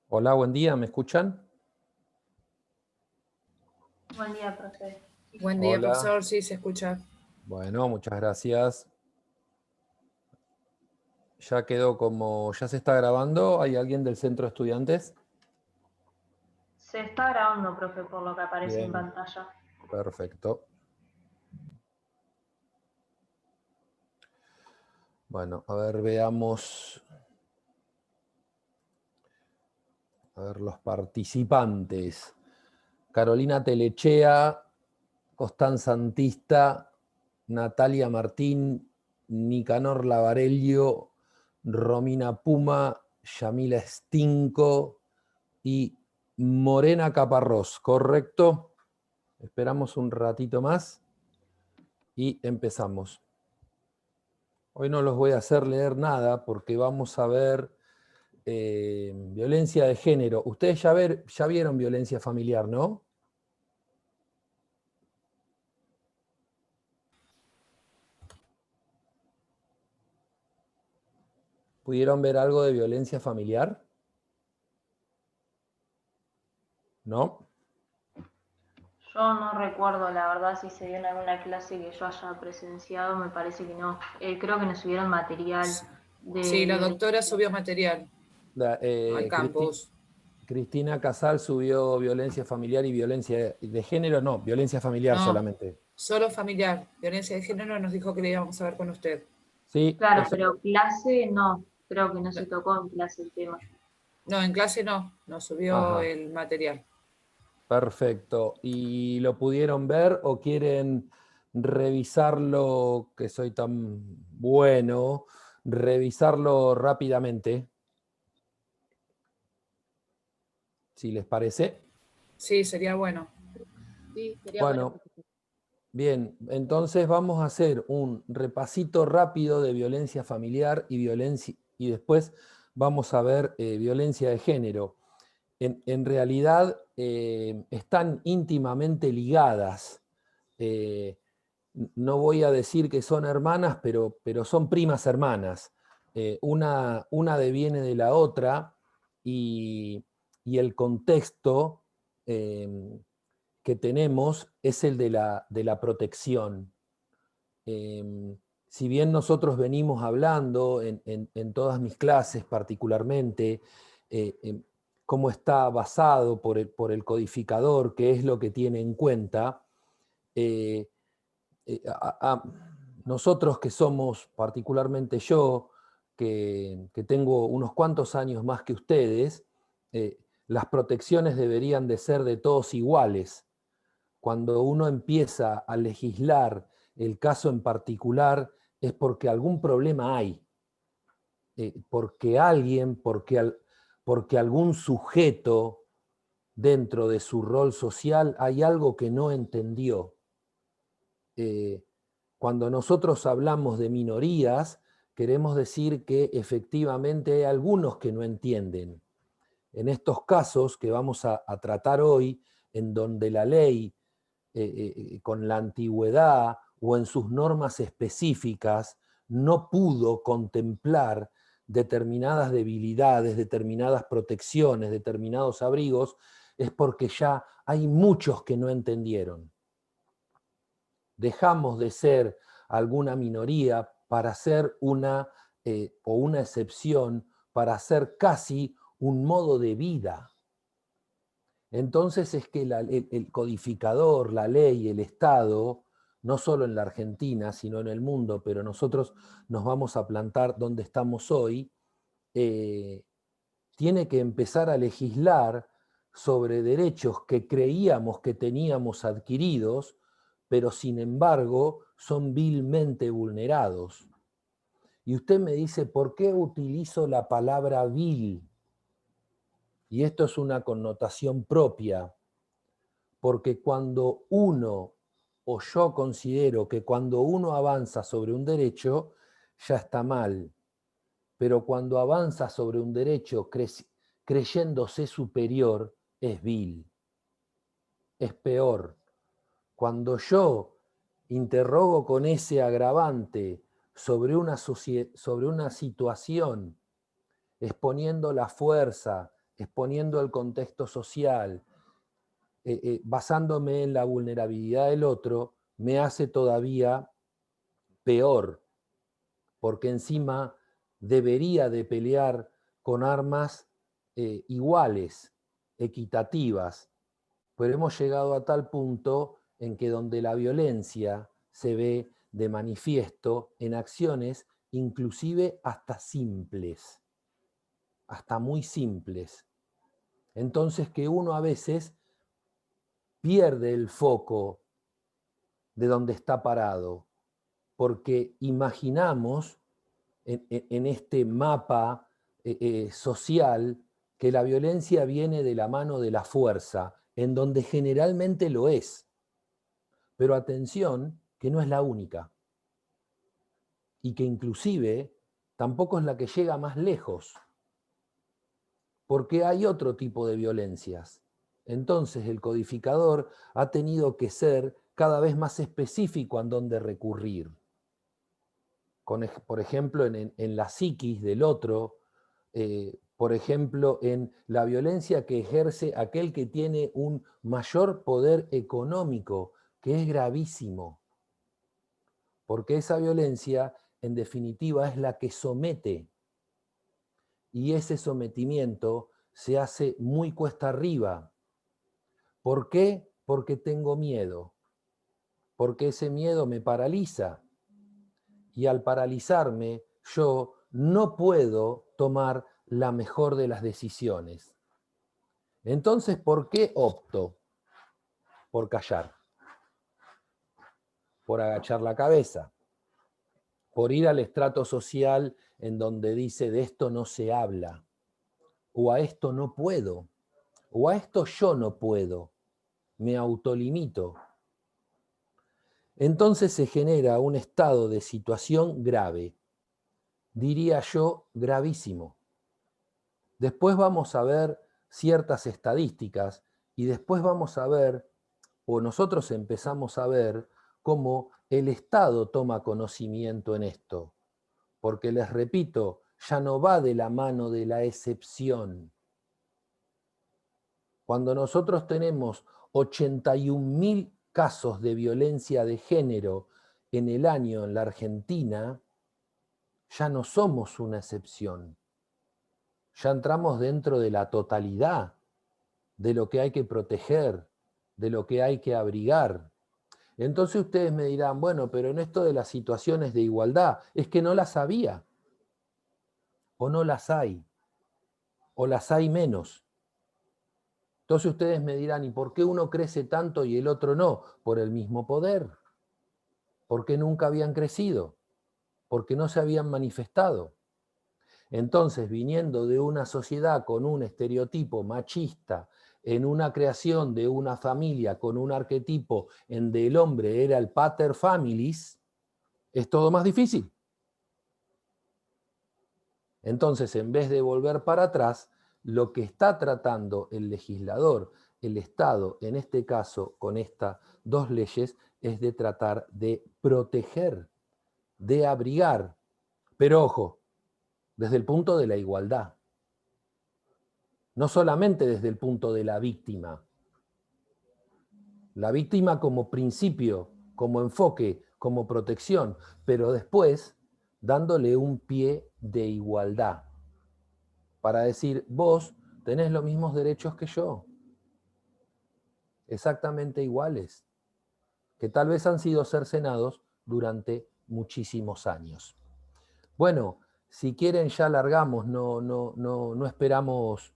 Hola, buen día, ¿me escuchan? Buen día, profe. Buen día, Hola, profesor. Sí, se escucha. bueno, muchas gracias. Ya quedó como, ya se está grabando. ¿Hay alguien del centro de estudiantes? Se está grabando, profe, por lo que aparece en Bien, pantalla. perfecto. Bueno, a ver, veamos. A ver, los participantes. Carolina Telechea, Constanza Antista, Natalia Martín, Nicanor Lavarello, Romina Puma, Yamila Stinco y Morena Caparrós, ¿correcto? Esperamos un ratito más y empezamos. Hoy no los voy a hacer leer nada porque vamos a ver violencia de género. Ustedes ya vieron violencia familiar, ¿no? ¿Pudieron ver algo de violencia familiar? ¿No? Yo no recuerdo, la verdad, si se dio en alguna clase que yo haya presenciado, me parece que no. Creo que nos subieron material de Sí, la doctora violencia. subió material al campus. Cristina Casal subió violencia familiar y violencia de género, no, violencia familiar No, solamente. solo familiar. Violencia de género nos dijo que le íbamos a ver con usted. Sí, Claro, eso. pero clase no. Creo que no se tocó en clase el tema. No, en clase no, nos subió Ajá, el material. perfecto. ¿Y lo pudieron ver o quieren revisarlo, que soy tan bueno, revisarlo rápidamente, si les parece? Sí, sería bueno. Sí, sería bueno. Bueno, bien, entonces vamos a hacer un repasito rápido de violencia familiar y violencia, y después vamos a ver violencia de género. En realidad están íntimamente ligadas. Eh, no voy a decir que son hermanas, pero son primas hermanas. Una deviene de la otra y el contexto que tenemos es el de la protección. Si bien nosotros venimos hablando en todas mis clases particularmente, cómo está basado por el codificador, qué es lo que tiene en cuenta, eh, nosotros que somos, particularmente yo, que tengo unos cuantos años más que ustedes, las protecciones deberían de ser de todos iguales. Cuando uno empieza a legislar el caso en particular es porque algún problema hay, porque alguien, porque algún sujeto dentro de su rol social hay algo que no entendió. Cuando nosotros hablamos de minorías, queremos decir que efectivamente hay algunos que no entienden. En estos casos que vamos a tratar hoy, en donde la ley con la antigüedad o en sus normas específicas no pudo contemplar determinadas debilidades, determinadas protecciones, determinados abrigos, es porque ya hay muchos que no entendieron. Dejamos de ser alguna minoría para ser o una excepción, para ser casi un modo de vida. Entonces es que el codificador, la ley, el Estado, no solo en la Argentina, sino en el mundo, pero nosotros nos vamos a plantar donde estamos hoy, tiene que empezar a legislar sobre derechos que creíamos que teníamos adquiridos, pero sin embargo son vilmente vulnerados. Y usted me dice, ¿por qué utilizo la palabra vil? Y esto es una connotación propia, porque cuando uno, o yo considero que cuando uno avanza sobre un derecho, ya está mal, pero cuando avanza sobre un derecho creyéndose superior, es vil, es peor. Cuando yo interrogo con ese agravante sobre una situación, exponiendo la fuerza, exponiendo el contexto social, basándome en la vulnerabilidad del otro, me hace todavía peor, porque encima debería de pelear con armas iguales, equitativas, pero hemos llegado a tal punto en que donde la violencia se ve de manifiesto en acciones inclusive hasta simples, hasta muy simples. Entonces que uno a veces pierde el foco de donde está parado, porque imaginamos en este mapa social que la violencia viene de la mano de la fuerza, en donde generalmente lo es. Pero atención, que no es la única. Y que inclusive tampoco es la que llega más lejos. Porque hay otro tipo de violencias. Entonces el codificador ha tenido que ser cada vez más específico en dónde recurrir. Por ejemplo, en la psiquis del otro, por ejemplo, en la violencia que ejerce aquel que tiene un mayor poder económico, que es gravísimo, porque esa violencia, en definitiva, es la que somete, y ese sometimiento se hace muy cuesta arriba. ¿Por qué? Porque tengo miedo, porque ese miedo me paraliza, y al paralizarme, yo no puedo tomar la mejor de las decisiones. Entonces, ¿por qué opto? Por callar, por agachar la cabeza, por ir al estrato social en donde dice de esto no se habla, o a esto no puedo, o a esto yo no puedo, me autolimito. Entonces se genera un estado de situación grave, diría yo gravísimo. Después vamos a ver ciertas estadísticas y después vamos a ver, o nosotros empezamos a ver, cómo el Estado toma conocimiento en esto. Porque les repito, ya no va de la mano de la excepción. Cuando nosotros tenemos 81.000 casos de violencia de género en el año en la Argentina, ya no somos una excepción. Ya entramos dentro de la totalidad de lo que hay que proteger, de lo que hay que abrigar. Entonces ustedes me dirán, bueno, pero en esto de las situaciones de igualdad, es que no las había, o no las hay, o las hay menos. Entonces ustedes me dirán, ¿y por qué uno crece tanto y el otro no? Por el mismo poder, porque nunca habían crecido, porque no se habían manifestado. Entonces, viniendo de una sociedad con un estereotipo machista, en una creación de una familia con un arquetipo en donde el hombre era el pater familis, es todo más difícil. Entonces, en vez de volver para atrás, lo que está tratando el legislador, el Estado, en este caso con estas dos leyes, es de tratar de proteger, de abrigar, pero ojo, desde el punto de la igualdad. No solamente desde el punto de la víctima. La víctima como principio, como enfoque, como protección, pero después dándole un pie de igualdad. Para decir, vos tenés los mismos derechos que yo. Exactamente iguales. Que tal vez han sido cercenados durante muchísimos años. Bueno, si quieren ya largamos, no esperamos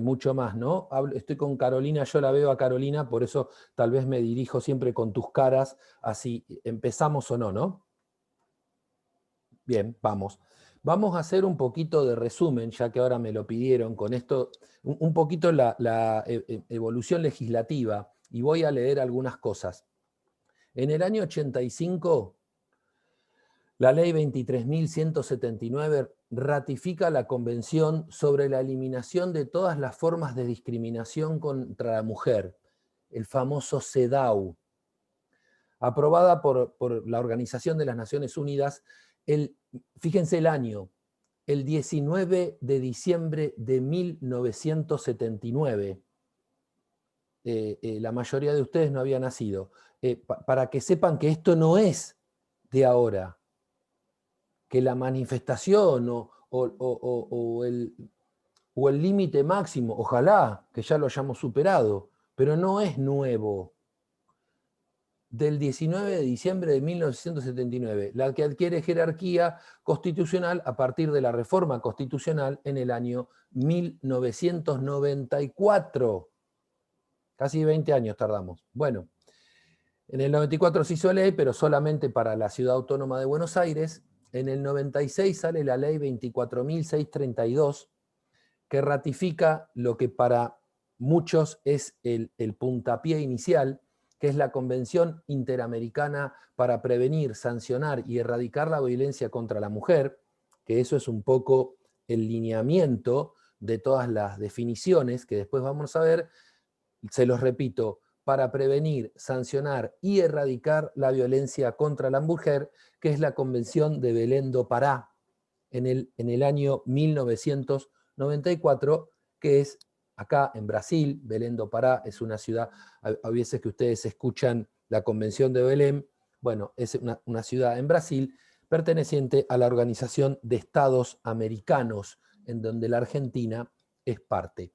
mucho más, ¿no? Estoy con Carolina, yo la veo a Carolina, por eso tal vez me dirijo siempre con tus caras, así empezamos o no, ¿no? Bien, vamos. Vamos a hacer un poquito de resumen, ya que ahora me lo pidieron, con esto, un poquito la evolución legislativa, y voy a leer algunas cosas. En el año 85... la ley 23.179 ratifica la Convención sobre la eliminación de todas las formas de discriminación contra la mujer, el famoso CEDAW, aprobada por la Organización de las Naciones Unidas, fíjense el año, el 19 de diciembre de 1979. La mayoría de ustedes no había nacido. Para que sepan que esto no es de ahora, que la manifestación o el límite máximo, ojalá que ya lo hayamos superado, pero no es nuevo. Del 19 de diciembre de 1979, la que adquiere jerarquía constitucional a partir de la reforma constitucional en el año 1994. Casi 20 años tardamos. Bueno, en el 94 se hizo ley, pero solamente para la Ciudad Autónoma de Buenos Aires. En el 96 sale la ley 24.632, que ratifica lo que para muchos es el puntapié inicial, que es la Convención Interamericana para prevenir, sancionar y erradicar la violencia contra la mujer, que eso es un poco el lineamiento de todas las definiciones que después vamos a ver. Se los repito, para prevenir, sancionar y erradicar la violencia contra la mujer, que es la Convención de Belém do Pará en el año 1994, que es acá en Brasil. Belém do Pará es una ciudad, a veces que ustedes escuchan la Convención de Belém, bueno, es una ciudad en Brasil perteneciente a la Organización de Estados Americanos, en donde la Argentina es parte.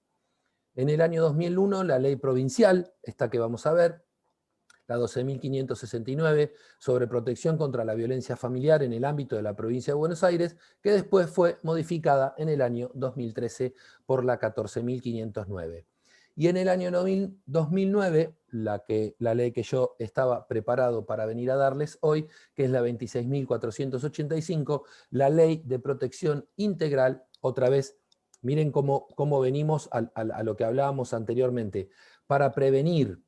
En el año 2001, la ley provincial, esta que vamos a ver, la 12.569, sobre protección contra la violencia familiar en el ámbito de la provincia de Buenos Aires, que después fue modificada en el año 2013 por la 14.509. Y en el año 2009, la ley que yo estaba preparado para venir a darles hoy, que es la 26.485, la ley de protección integral, otra vez. Miren cómo venimos a lo que hablábamos anteriormente. Para prevenir,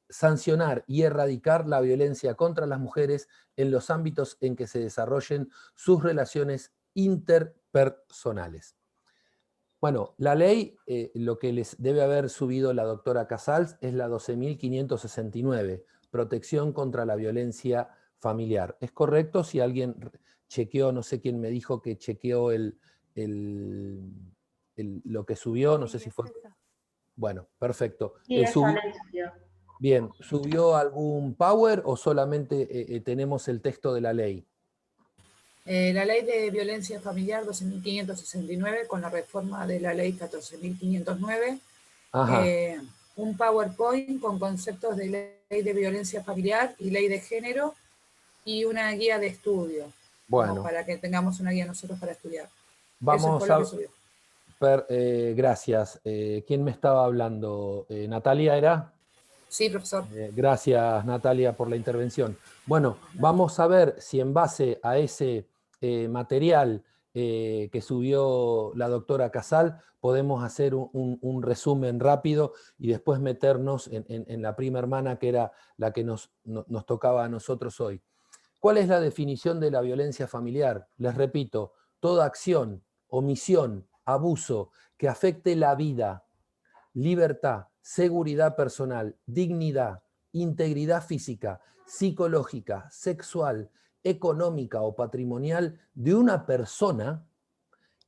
sancionar y erradicar la violencia contra las mujeres en los ámbitos en que se desarrollen sus relaciones interpersonales. Bueno, la ley, lo que les debe haber subido la doctora Casals es la 12.569, protección contra la violencia familiar. ¿Es correcto? Si alguien chequeó, no sé quién me dijo que chequeó lo que subió, no sé si fue... Bueno, perfecto. Sí, esa ley subió. Bien, ¿subió algún power o solamente tenemos el texto de la ley? La ley de violencia familiar 12.569 con la reforma de la ley 14.509. Un PowerPoint con conceptos de ley de violencia familiar y ley de género y una guía de estudio. Bueno. Para que tengamos una guía nosotros para estudiar. Vamos Eso fue lo que subió. Gracias. ¿Quién me estaba hablando? ¿Natalia era? Sí, profesor. Gracias, Natalia, por la intervención. Bueno, vamos a ver si en base a ese material que subió la doctora Casal podemos hacer un resumen rápido y después meternos en la prima hermana, que era la que nos tocaba a nosotros hoy. ¿Cuál es la definición de la violencia familiar? Les repito, toda acción, omisión, abuso que afecte la vida, libertad, seguridad personal, dignidad, integridad física, psicológica, sexual, económica o patrimonial de una persona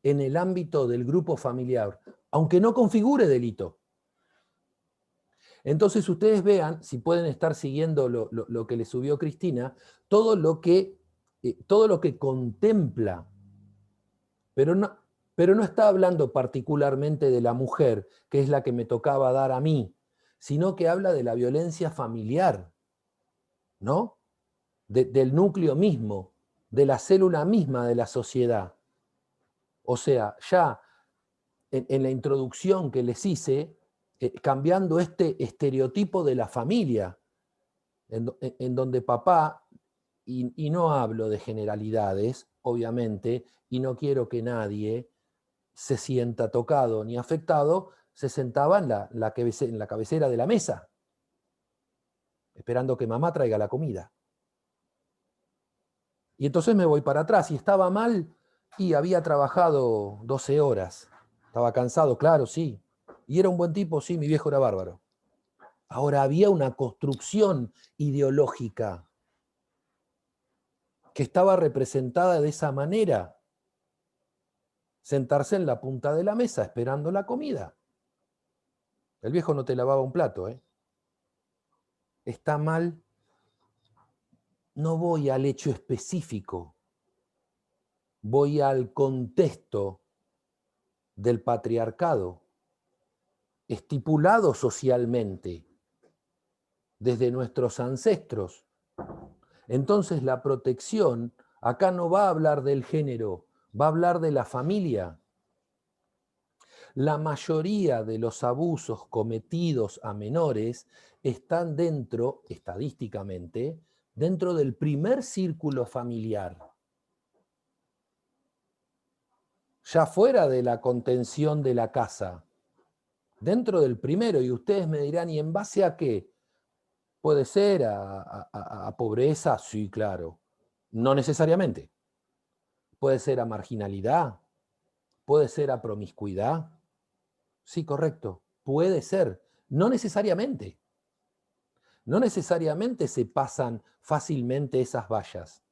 en el ámbito del grupo familiar, aunque no configure delito. Entonces ustedes vean, si pueden estar siguiendo lo que le subió Cristina, todo lo que contempla, pero no está hablando particularmente de la mujer, que es la que me tocaba dar a mí, sino que habla de la violencia familiar, ¿no? Del núcleo mismo, de la célula misma de la sociedad. O sea, ya en la introducción que les hice, cambiando este estereotipo de la familia, en donde papá, y no hablo de generalidades, obviamente, y no quiero que nadie se sienta tocado ni afectado, se sentaba en la cabecera de la mesa, esperando que mamá traiga la comida. Y entonces me voy para atrás, y estaba mal, y había trabajado 12 horas, estaba cansado, claro, sí, y era un buen tipo, sí, mi viejo era bárbaro. Ahora había una construcción ideológica que estaba representada de esa manera. Sentarse en la punta de la mesa esperando la comida. El viejo no te lavaba un plato, ¿eh? Está mal. No voy al hecho específico, voy al contexto del patriarcado, estipulado socialmente desde nuestros ancestros. Entonces la protección acá no va a hablar del género, va a hablar de la familia. La mayoría de los abusos cometidos a menores están dentro, estadísticamente, dentro del primer círculo familiar. Ya fuera de la contención de la casa, dentro del primero, y ustedes me dirán, ¿y en base a qué? ¿Puede ser a pobreza? Sí, claro. No necesariamente. ¿Puede ser a marginalidad? ¿Puede ser a promiscuidad? Sí, correcto. Puede ser. No necesariamente. No necesariamente se pasan fácilmente esas vallas.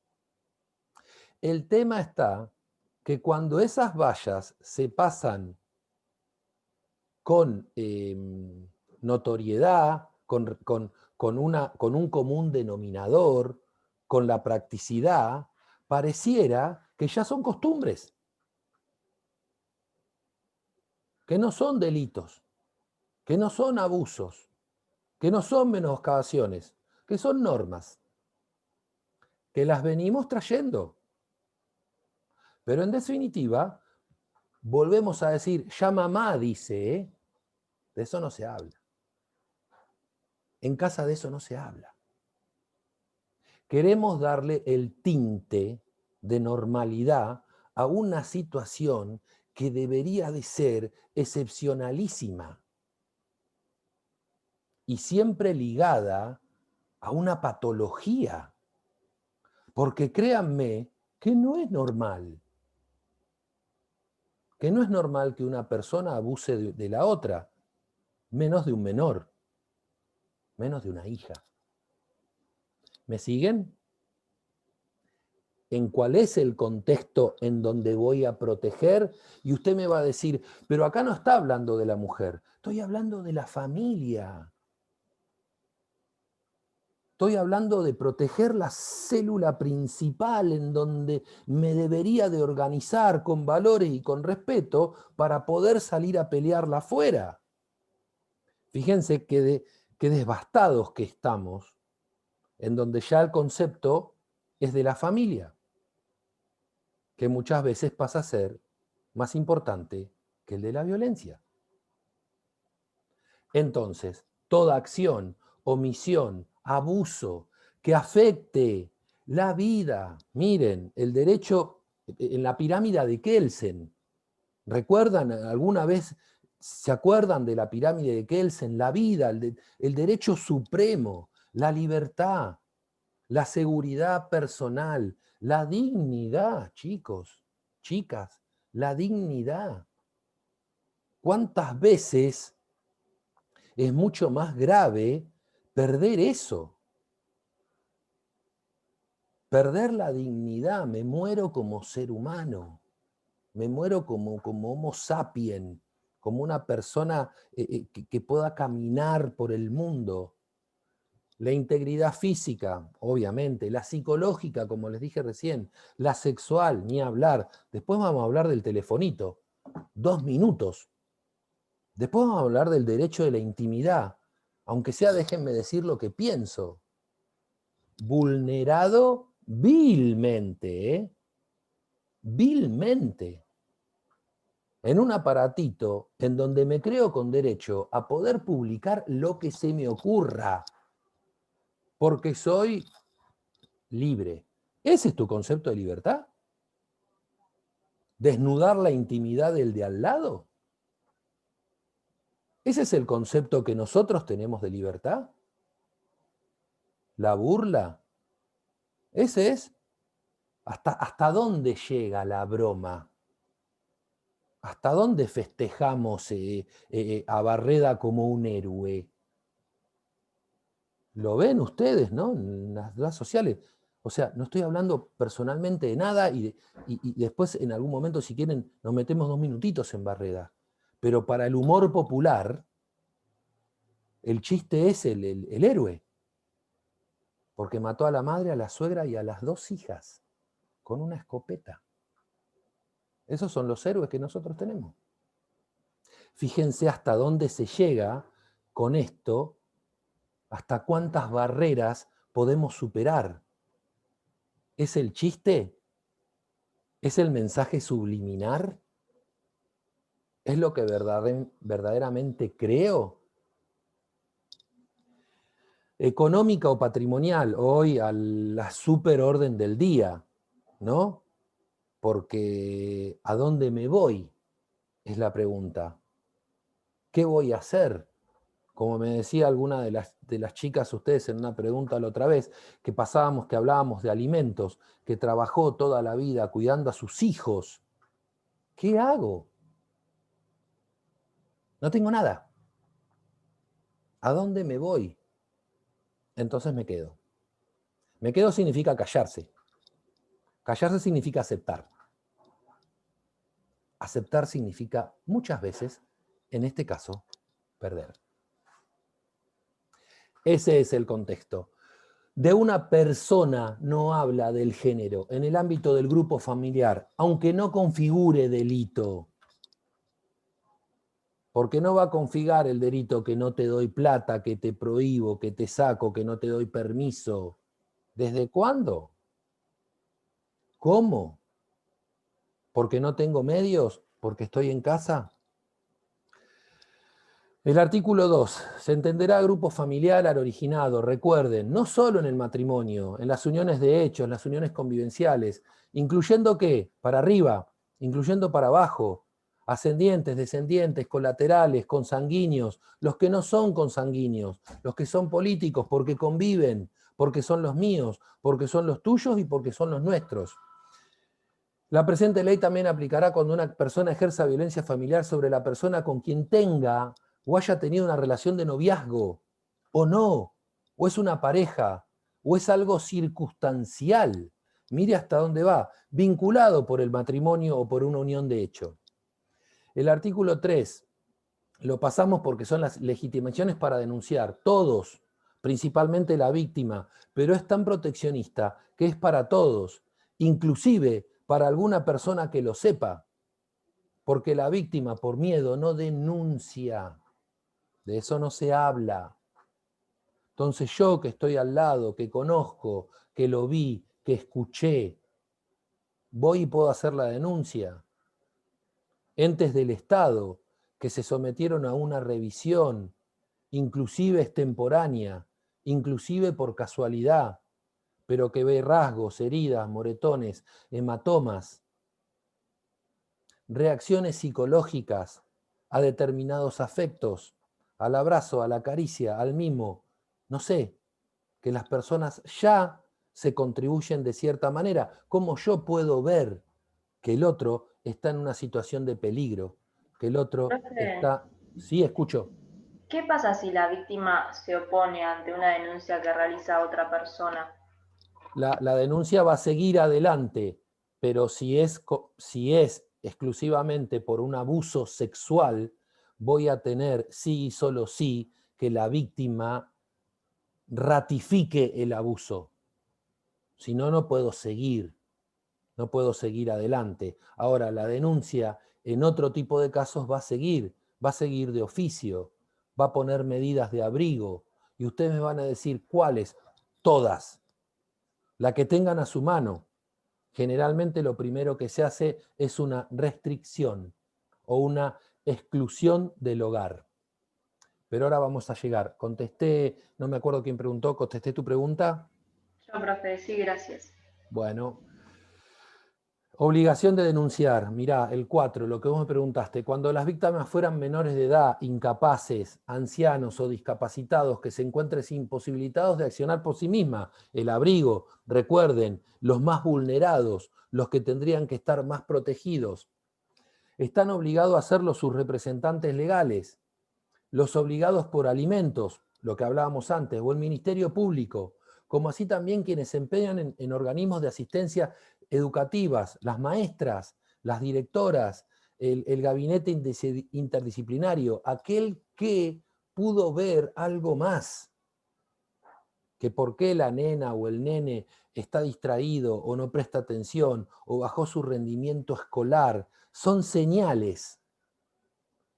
El tema está que cuando esas vallas se pasan con notoriedad, con un común denominador, con la practicidad, pareciera que ya son costumbres, que no son delitos, que no son abusos, que no son menoscabaciones, que son normas, que las venimos trayendo. Pero en definitiva, volvemos a decir, ya mamá dice, ¿eh? De eso no se habla. En casa de eso no se habla. Queremos darle el tinte de normalidad a una situación que debería de ser excepcionalísima y siempre ligada a una patología. Porque créanme que no es normal. Que no es normal que una persona abuse de la otra, menos de un menor, menos de una hija. ¿Me siguen? En cuál es el contexto en donde voy a proteger, y usted me va a decir, pero acá no está hablando de la mujer, estoy hablando de la familia. Estoy hablando de proteger la célula principal en donde me debería de organizar con valores y con respeto para poder salir a pelearla afuera. Fíjense qué devastados que estamos, en donde ya el concepto es de la familia, que muchas veces pasa a ser más importante que el de la violencia. Entonces, toda acción, omisión, abuso que afecte la vida, miren, el derecho en la pirámide de Kelsen, ¿recuerdan alguna vez, se acuerdan de la pirámide de Kelsen? La vida, el derecho supremo, la libertad, la seguridad personal, la dignidad, chicos, chicas, la dignidad. ¿Cuántas veces es mucho más grave perder eso? Perder la dignidad, me muero como ser humano, me muero como Homo sapiens, como una persona que pueda caminar por el mundo. La integridad física, obviamente, la psicológica, como les dije recién, la sexual, ni hablar. Después vamos a hablar del telefonito, 2 minutos. Después vamos a hablar del derecho de la intimidad, aunque sea déjenme decir lo que pienso. Vulnerado vilmente, ¿eh? Vilmente. En un aparatito en donde me creo con derecho a poder publicar lo que se me ocurra, porque soy libre. ¿Ese es tu concepto de libertad? ¿Desnudar la intimidad del de al lado? ¿Ese es el concepto que nosotros tenemos de libertad? ¿La burla? Ese es. ¿Hasta dónde llega la broma? ¿Hasta dónde festejamos a Barreda como un héroe? Lo ven ustedes, ¿no? En las redes sociales. O sea, no estoy hablando personalmente de nada y después en algún momento, si quieren, nos metemos 2 minutitos en Barreda. Pero para el humor popular, el chiste es el héroe. Porque mató a la madre, a la suegra y a las 2 hijas con una escopeta. Esos son los héroes que nosotros tenemos. Fíjense hasta dónde se llega con esto, hasta cuántas barreras podemos superar. ¿Es el chiste? ¿Es el mensaje subliminar? ¿Es lo que verdaderamente creo? Económica o patrimonial, hoy a la superorden del día, ¿no? Porque ¿a dónde me voy? Es la pregunta. ¿Qué voy a hacer? Como me decía alguna de las chicas, ustedes en una pregunta la otra vez, que hablábamos de alimentos, que trabajó toda la vida cuidando a sus hijos. ¿Qué hago? No tengo nada. ¿A dónde me voy? Entonces me quedo. Me quedo significa callarse. Callarse significa aceptar. Aceptar significa muchas veces, en este caso, perder. Ese es el contexto. De una persona no habla del género en el ámbito del grupo familiar, aunque no configure delito. Porque no va a configurar el delito que no te doy plata, que te prohíbo, que te saco, que no te doy permiso. ¿Desde cuándo? ¿Cómo? ¿Porque no tengo medios? ¿Porque estoy en casa? El artículo 2. Se entenderá grupo familiar al originado, recuerden, no solo en el matrimonio, en las uniones de hecho, en las uniones convivenciales, incluyendo ¿qué? Para arriba, incluyendo para abajo, ascendientes, descendientes, colaterales, consanguíneos, los que no son consanguíneos, los que son políticos porque conviven, porque son los míos, porque son los tuyos y porque son los nuestros. La presente ley también aplicará cuando una persona ejerza violencia familiar sobre la persona con quien tenga o haya tenido una relación de noviazgo, o no, o es una pareja, o es algo circunstancial. Mire hasta dónde va, vinculado por el matrimonio o por una unión de hecho. El artículo 3, lo pasamos porque son las legitimaciones para denunciar, todos, principalmente la víctima, pero es tan proteccionista que es para todos, inclusive para alguna persona que lo sepa, porque la víctima por miedo no denuncia. De eso no se habla. Entonces yo que estoy al lado, que conozco, que lo vi, que escuché, voy y puedo hacer la denuncia. Entes del Estado que se sometieron a una revisión, inclusive extemporánea, inclusive por casualidad, pero que ve rasgos, heridas, moretones, hematomas, reacciones psicológicas a determinados afectos, al abrazo, a la caricia, al mimo, no sé, que las personas ya se contribuyen de cierta manera. ¿Cómo yo puedo ver que el otro está en una situación de peligro? Que el otro está... Sí, escucho. ¿Qué pasa si la víctima se opone ante una denuncia que realiza otra persona? La denuncia va a seguir adelante, pero si es exclusivamente por un abuso sexual, voy a tener, sí y solo sí, que la víctima ratifique el abuso. Si no, no puedo seguir adelante. Ahora, la denuncia en otro tipo de casos va a seguir de oficio, va a poner medidas de abrigo, y ustedes me van a decir cuáles, todas, la que tengan a su mano. Generalmente lo primero que se hace es una restricción o una exclusión del hogar. Pero ahora vamos a llegar. Contesté, no me acuerdo quién preguntó, ¿contesté tu pregunta? Yo, profe, sí, gracias. Bueno. Obligación de denunciar. Mirá, el 4, lo que vos me preguntaste. Cuando las víctimas fueran menores de edad, incapaces, ancianos o discapacitados que se encuentren imposibilitados de accionar por sí mismas, el abrigo, recuerden, los más vulnerados, los que tendrían que estar más protegidos, están obligados a hacerlo sus representantes legales, los obligados por alimentos, lo que hablábamos antes, o el Ministerio Público, como así también quienes se empeñan en organismos de asistencia educativas, las maestras, las directoras, el gabinete interdisciplinario, aquel que pudo ver algo más, que por qué la nena o el nene está distraído o no presta atención o bajó su rendimiento escolar, son señales,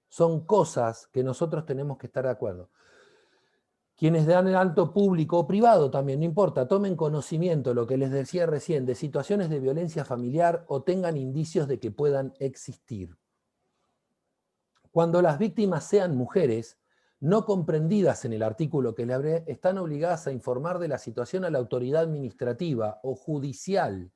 son cosas que nosotros tenemos que estar de acuerdo. Quienes dan el alto público o privado también, no importa, tomen conocimiento, lo que les decía recién, de situaciones de violencia familiar o tengan indicios de que puedan existir. Cuando las víctimas sean mujeres, no comprendidas en el artículo que le hablé, están obligadas a informar de la situación a la autoridad administrativa o judicial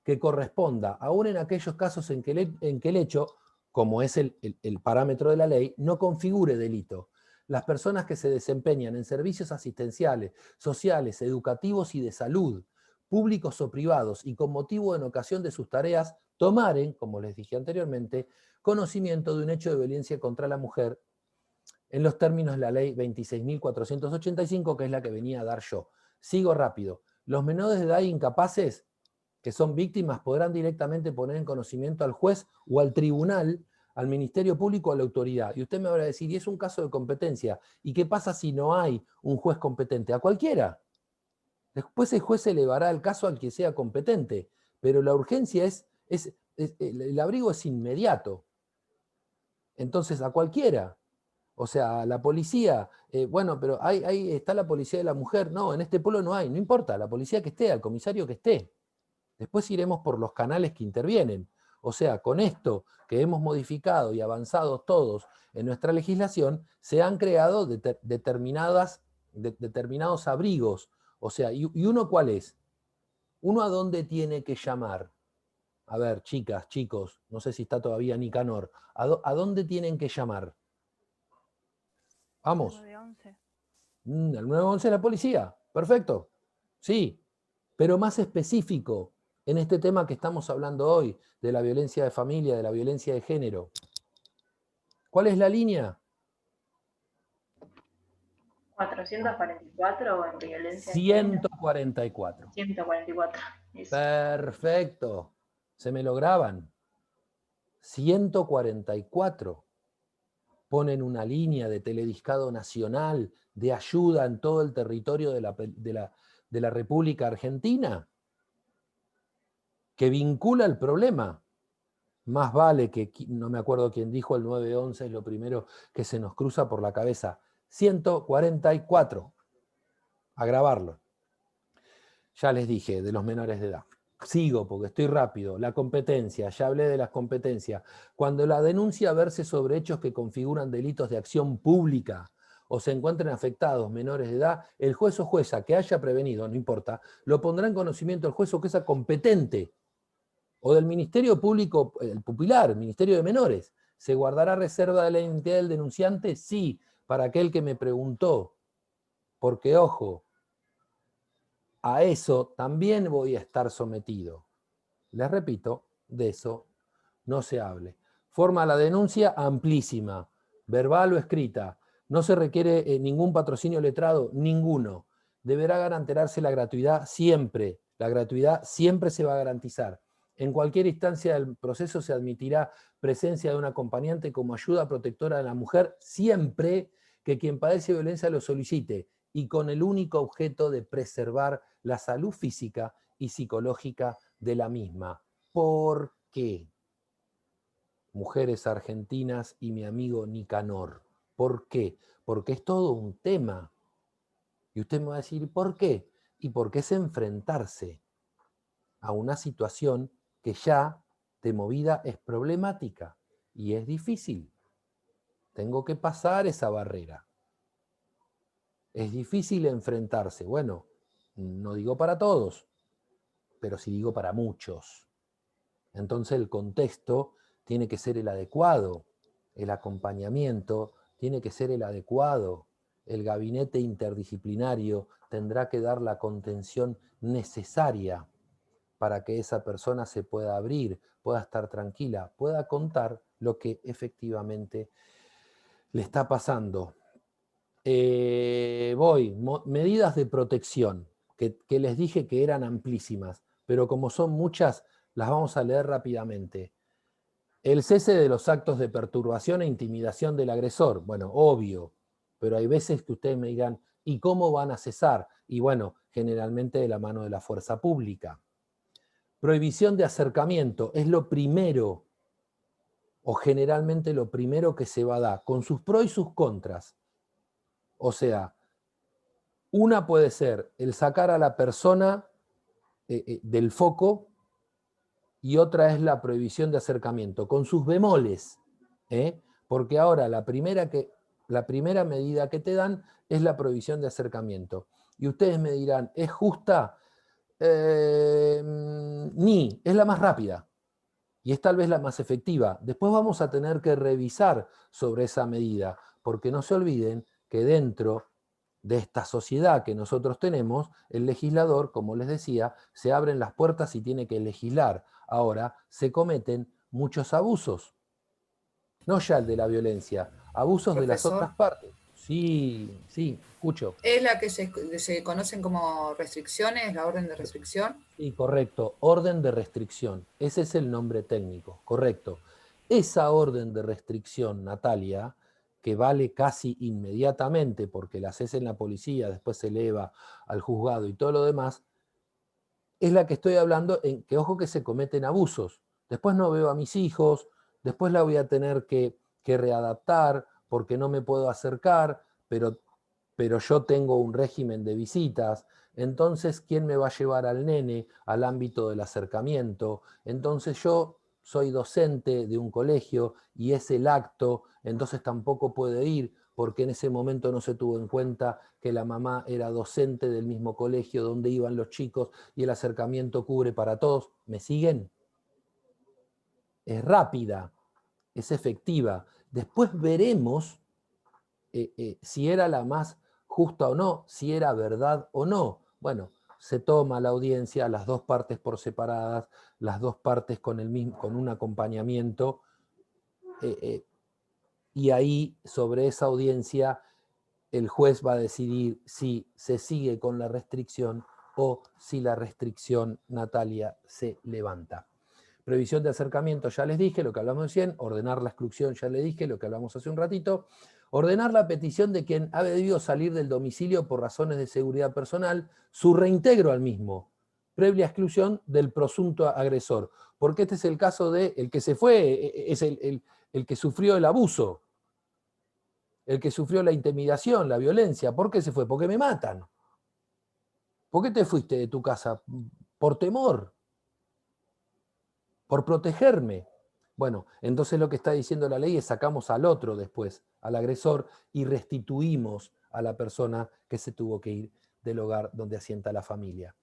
que corresponda, aún en aquellos casos en que el hecho, como es el parámetro de la ley, no configure delito. Las personas que se desempeñan en servicios asistenciales, sociales, educativos y de salud, públicos o privados, y con motivo en ocasión de sus tareas, tomaren, como les dije anteriormente, conocimiento de un hecho de violencia contra la mujer en los términos de la ley 26.485, que es la que venía a dar yo. Sigo rápido. Los menores de edad incapaces que son víctimas podrán directamente poner en conocimiento al juez o al tribunal, al Ministerio Público o a la autoridad. Y usted me va a decir, y es un caso de competencia, ¿y qué pasa si no hay un juez competente? A cualquiera. Después el juez elevará el caso al que sea competente, pero la urgencia el abrigo es inmediato. Entonces, a cualquiera. O sea, la policía, bueno, pero ahí está la policía de la mujer. No, en este pueblo no hay, no importa, la policía que esté, al comisario que esté. Después iremos por los canales que intervienen. O sea, con esto que hemos modificado y avanzado todos en nuestra legislación, se han creado determinados abrigos. O sea, ¿y uno cuál es? ¿Uno a dónde tiene que llamar? A ver, chicas, chicos, no sé si está todavía Nicanor. ¿A dónde tienen que llamar? Vamos. 911. El 911 es la policía. Perfecto. Sí, pero más específico en este tema que estamos hablando hoy, de la violencia de familia, de la violencia de género. ¿Cuál es la línea? 444 en violencia de 144. 144. Eso. Perfecto. ¿Se me lo graban? 144. Ponen una línea de telediscado nacional de ayuda en todo el territorio de la República Argentina, que vincula el problema. Más vale que, no me acuerdo quién dijo, el 911 es lo primero que se nos cruza por la cabeza. 144. A grabarlo. Ya les dije, de los menores de edad. Sigo porque estoy rápido. La competencia, ya hablé de las competencias. Cuando la denuncia verse sobre hechos que configuran delitos de acción pública o se encuentren afectados menores de edad, el juez o jueza que haya prevenido, no importa, lo pondrá en conocimiento el juez o jueza competente o del Ministerio Público, el pupilar, el Ministerio de Menores. ¿Se guardará reserva de la identidad del denunciante? Sí, para aquel que me preguntó. Porque, ojo, a eso también voy a estar sometido. Les repito, de eso no se hable. Forma la denuncia amplísima, verbal o escrita. No se requiere ningún patrocinio letrado, ninguno. Deberá garantizarse la gratuidad siempre. La gratuidad siempre se va a garantizar. En cualquier instancia del proceso se admitirá presencia de un acompañante como ayuda protectora de la mujer, siempre que quien padece violencia lo solicite, y con el único objeto de preservar la salud física y psicológica de la misma. ¿Por qué? Mujeres argentinas y mi amigo Nicanor. ¿Por qué? Porque es todo un tema. Y usted me va a decir, ¿por qué? Y porque es enfrentarse a una situación que ya de movida es problemática y es difícil. Tengo que pasar esa barrera. Es difícil enfrentarse. Bueno, no digo para todos, pero sí digo para muchos. Entonces el contexto tiene que ser el adecuado, el acompañamiento tiene que ser el adecuado, el gabinete interdisciplinario tendrá que dar la contención necesaria para que esa persona se pueda abrir, pueda estar tranquila, pueda contar lo que efectivamente le está pasando. Medidas de protección. que les dije que eran amplísimas, pero como son muchas, las vamos a leer rápidamente. El cese de los actos de perturbación e intimidación del agresor. Bueno, obvio, pero hay veces que ustedes me digan, ¿y cómo van a cesar? Y bueno, generalmente de la mano de la fuerza pública. Prohibición de acercamiento es lo primero, o generalmente lo primero que se va a dar, con sus pros y sus contras. O sea, una puede ser el sacar a la persona del foco, y otra es la prohibición de acercamiento, con sus bemoles, porque ahora la primera medida que te dan es la prohibición de acercamiento. Y ustedes me dirán, ¿es justa? Ni, es la más rápida y es tal vez la más efectiva. Después vamos a tener que revisar sobre esa medida, porque no se olviden que dentro de esta sociedad que nosotros tenemos, el legislador, como les decía, se abren las puertas y tiene que legislar. Ahora se cometen muchos abusos, no ya el de la violencia, abusos de las otras partes. Sí, sí, escucho. ¿Es la que se conocen como restricciones, la orden de restricción? Sí, correcto, orden de restricción, ese es el nombre técnico, correcto. Esa orden de restricción, Natalia, que vale casi inmediatamente porque la haces en la policía, después se eleva al juzgado y todo lo demás, es la que estoy hablando en que, ojo, que se cometen abusos. Después no veo a mis hijos, después la voy a tener que readaptar porque no me puedo acercar, pero yo tengo un régimen de visitas. Entonces, ¿quién me va a llevar al nene al ámbito del acercamiento? Entonces yo soy docente de un colegio y es el acto, entonces tampoco puede ir porque en ese momento no se tuvo en cuenta que la mamá era docente del mismo colegio donde iban los chicos y el acercamiento cubre para todos. ¿Me siguen? Es rápida, es efectiva. Después veremos si era la más justa o no, si era verdad o no. Bueno, se toma la audiencia, las dos partes por separadas, las dos partes con un acompañamiento, y ahí sobre esa audiencia el juez va a decidir si se sigue con la restricción o si la restricción, Natalia, se levanta. Previsión de acercamiento, ya les dije, lo que hablamos recién. Ordenar la exclusión, ya les dije, lo que hablamos hace un ratito. Ordenar la petición de quien ha debido salir del domicilio por razones de seguridad personal, su reintegro al mismo, previa exclusión del presunto agresor. Porque este es el caso de el que se fue, es el que sufrió el abuso, el que sufrió la intimidación, la violencia. ¿Por qué se fue? Porque me matan. ¿Por qué te fuiste de tu casa? Por temor, por protegerme. Bueno, entonces lo que está diciendo la ley es sacamos al otro después, al agresor, y restituimos a la persona que se tuvo que ir del hogar donde asienta la familia.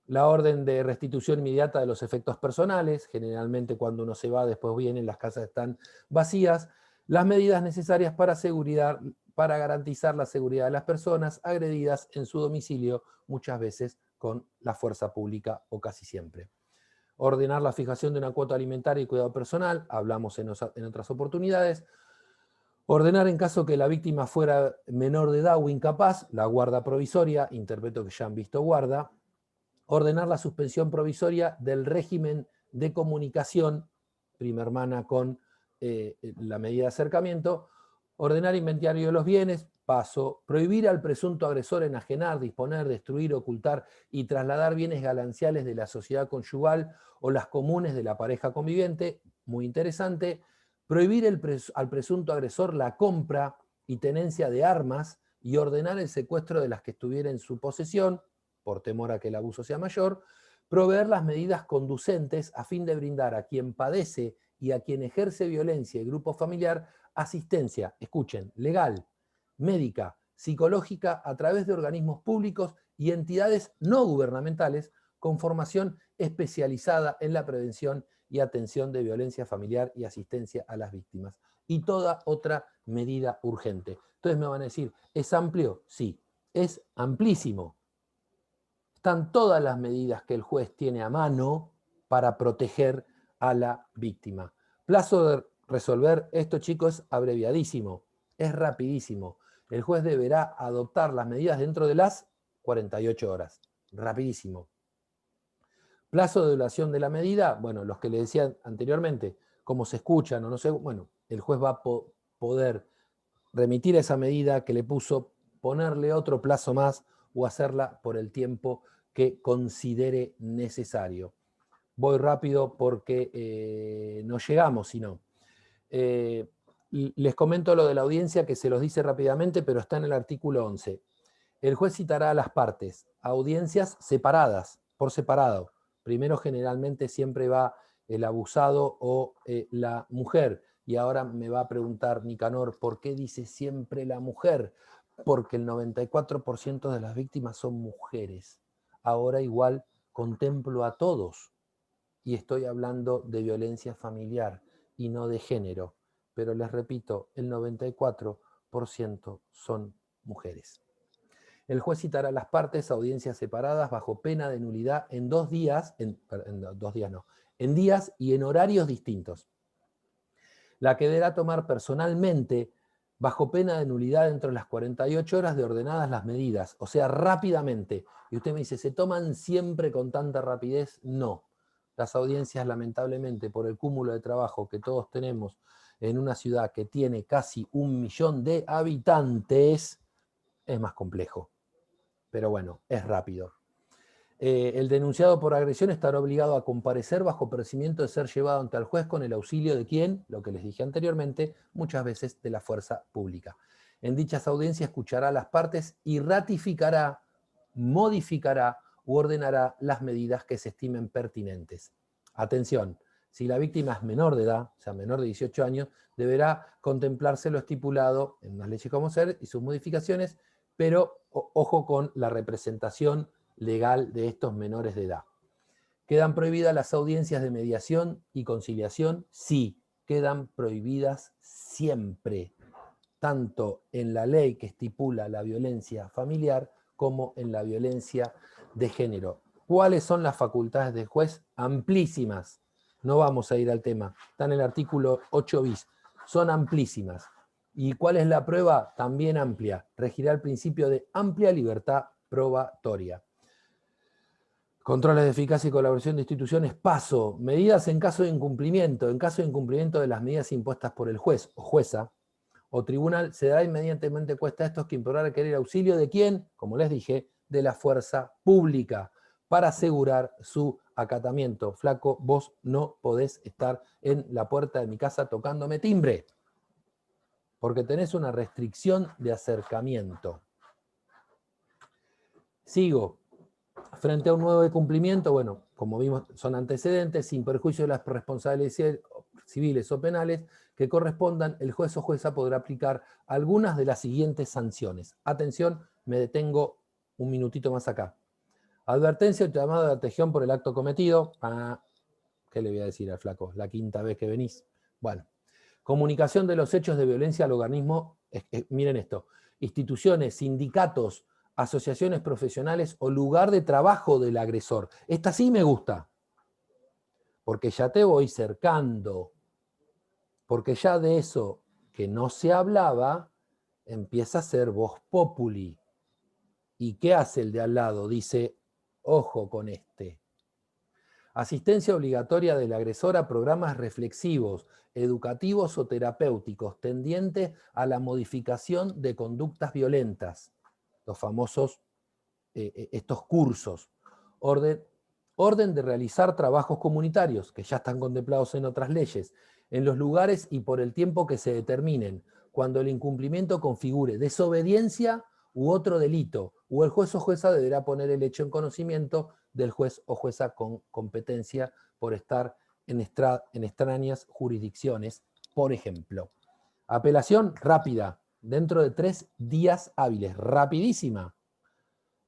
La orden de restitución inmediata de los efectos personales, generalmente cuando uno se va, después vienen, las casas están vacías. Las medidas necesarias para garantizar la seguridad de las personas agredidas en su domicilio, muchas veces con la fuerza pública o casi siempre. Ordenar la fijación de una cuota alimentaria y cuidado personal, hablamos en otras oportunidades. Ordenar en caso que la víctima fuera menor de edad o incapaz, la guarda provisoria, interpreto que ya han visto guarda. Ordenar la suspensión provisoria del régimen de comunicación, prima hermana con la medida de acercamiento. Ordenar inventario de los bienes, paso. Prohibir al presunto agresor enajenar, disponer, destruir, ocultar y trasladar bienes gananciales de la sociedad conyugal o las comunes de la pareja conviviente, muy interesante. Prohibir al presunto agresor la compra y tenencia de armas y ordenar el secuestro de las que estuviera en su posesión, por temor a que el abuso sea mayor. Proveer las medidas conducentes a fin de brindar a quien padece y a quien ejerce violencia y grupo familiar asistencia, escuchen, legal, médica, psicológica a través de organismos públicos y entidades no gubernamentales con formación especializada en la prevención y atención de violencia familiar y asistencia a las víctimas. Y toda otra medida urgente. Entonces me van a decir, ¿es amplio? Sí, es amplísimo. Están todas las medidas que el juez tiene a mano para proteger a la víctima. Plazo de resolver esto, chicos, es abreviadísimo, es rapidísimo. El juez deberá adoptar las medidas dentro de las 48 horas. rapidísimo. Plazo de duración de la medida, bueno, los que le decía anteriormente, como se escuchan o no sé, bueno, el juez va a poder remitir esa medida que le puso, ponerle otro plazo más o hacerla por el tiempo que considere necesario. Voy rápido porque no llegamos, si no. Les comento lo de la audiencia que se los dice rápidamente, pero está en el artículo 11. El juez citará a las partes, audiencias separadas, por separado. Primero generalmente siempre va el abusado o la mujer. Y ahora me va a preguntar Nicanor, ¿por qué dice siempre la mujer? Porque el 94% de las víctimas son mujeres. Ahora igual contemplo a todos. Y estoy hablando de violencia familiar y no de género. Pero les repito, el 94% son mujeres. El juez citará a las partes a audiencias separadas bajo pena de nulidad en 2 días, en días y en horarios distintos. La que deberá tomar personalmente bajo pena de nulidad dentro de las 48 horas de ordenadas las medidas, o sea, rápidamente. Y usted me dice, ¿se toman siempre con tanta rapidez? No. Las audiencias, lamentablemente, por el cúmulo de trabajo que todos tenemos en una ciudad que tiene casi 1 millón de habitantes, es más complejo. Pero bueno, es rápido. El denunciado por agresión estará obligado a comparecer bajo procedimiento de ser llevado ante el juez con el auxilio de ¿quién? Lo que les dije anteriormente, muchas veces de la fuerza pública. En dichas audiencias escuchará a las partes y ratificará, modificará u ordenará las medidas que se estimen pertinentes. Atención, si la víctima es menor de edad, o sea, menor de 18 años, deberá contemplarse lo estipulado en las leyes como ser y sus modificaciones, pero ojo con la representación legal de estos menores de edad. ¿Quedan prohibidas las audiencias de mediación y conciliación? Sí, quedan prohibidas siempre, tanto en la ley que estipula la violencia familiar como en la violencia de género. ¿Cuáles son las facultades del juez? Amplísimas. No vamos a ir al tema. Está en el artículo 8 bis. Son amplísimas. ¿Y cuál es la prueba? También amplia. Regirá el principio de amplia libertad probatoria. Controles de eficacia y colaboración de instituciones, paso. Medidas en caso de incumplimiento. En caso de incumplimiento de las medidas impuestas por el juez o jueza o tribunal, se dará inmediatamente cuenta a estos que podrán requerir auxilio de quién, como les dije, de la fuerza pública, para asegurar su acatamiento. Flaco, vos no podés estar en la puerta de mi casa tocándome timbre, porque tenés una restricción de acercamiento. Sigo. Frente a un nuevo incumplimiento, bueno, como vimos, son antecedentes, sin perjuicio de las responsabilidades civiles o penales que correspondan, el juez o jueza podrá aplicar algunas de las siguientes sanciones. Atención, me detengo un minutito más acá. Advertencia o llamado de atención por el acto cometido. ¿Qué le voy a decir al flaco? La 5ª vez que venís. Bueno, comunicación de los hechos de violencia al organismo. Miren esto, instituciones, sindicatos, asociaciones profesionales o lugar de trabajo del agresor. Esta sí me gusta, porque ya te voy cercando, porque ya de eso que no se hablaba, empieza a ser vox populi. ¿Y qué hace el de al lado? Dice, ojo con este. Asistencia obligatoria del agresor a programas reflexivos, educativos o terapéuticos tendientes a la modificación de conductas violentas. Los famosos, estos cursos. Orden de realizar trabajos comunitarios, que ya están contemplados en otras leyes, en los lugares y por el tiempo que se determinen, cuando el incumplimiento configure desobediencia u otro delito, o el juez o jueza deberá poner el hecho en conocimiento del juez o jueza con competencia por estar en extrañas jurisdicciones, por ejemplo. Apelación rápida, dentro de 3 días hábiles, rapidísima.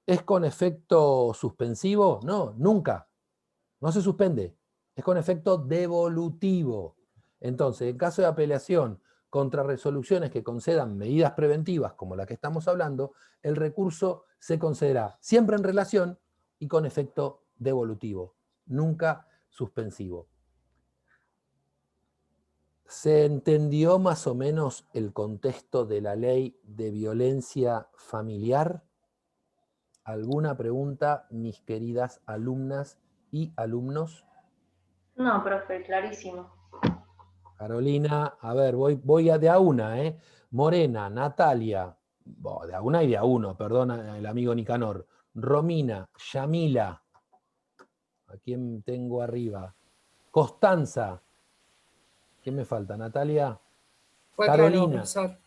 ¿Es con efecto suspensivo? No, nunca. No se suspende. Es con efecto devolutivo. Entonces, en caso de apelación contra resoluciones que concedan medidas preventivas, como la que estamos hablando, el recurso se concederá siempre en relación y con efecto devolutivo, nunca suspensivo. ¿Se entendió más o menos el contexto de la ley de violencia familiar? ¿Alguna pregunta, mis queridas alumnas y alumnos? No, profe, clarísimo. Carolina, a ver, voy de a una, ¿eh? Morena, Natalia, de a una y de a uno, perdona el amigo Nicanor. Romina, Yamila, ¿a quién tengo arriba? Constanza, ¿quién me falta? Natalia. Fue claro, Carolina. profesor.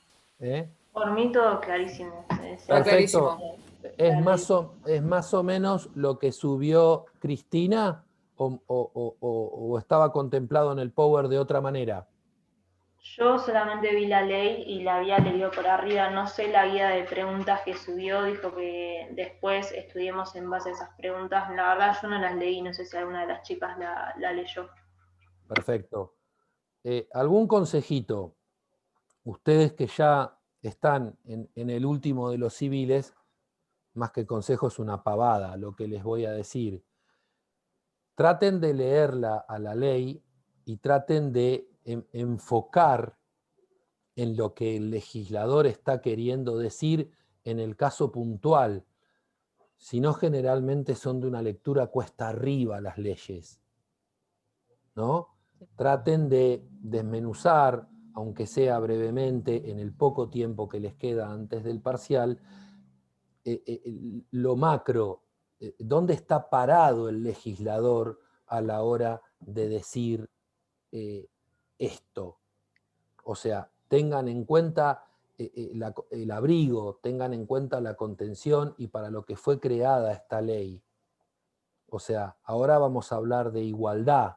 Por mí todo clarísimo. Fue clarísimo. ¿Es más o menos lo que subió Cristina o estaba contemplado en el Power de otra manera? Yo solamente vi la ley y la había leído por arriba, no sé la guía de preguntas que subió, dijo que después estudiemos en base a esas preguntas. La verdad yo no las leí, no sé si alguna de las chicas la leyó. Perfecto. ¿Algún consejito? Ustedes que ya están en el último de los civiles, más que consejo es una pavada lo que les voy a decir. Traten de leerla a la ley y traten de enfocar en lo que el legislador está queriendo decir en el caso puntual. Si no, generalmente son de una lectura cuesta arriba las leyes, ¿no? Traten de desmenuzar, aunque sea brevemente, en el poco tiempo que les queda antes del parcial, lo macro, dónde está parado el legislador a la hora de decir esto. O sea, tengan en cuenta el abrigo, tengan en cuenta la contención y para lo que fue creada esta ley. O sea, ahora vamos a hablar de igualdad,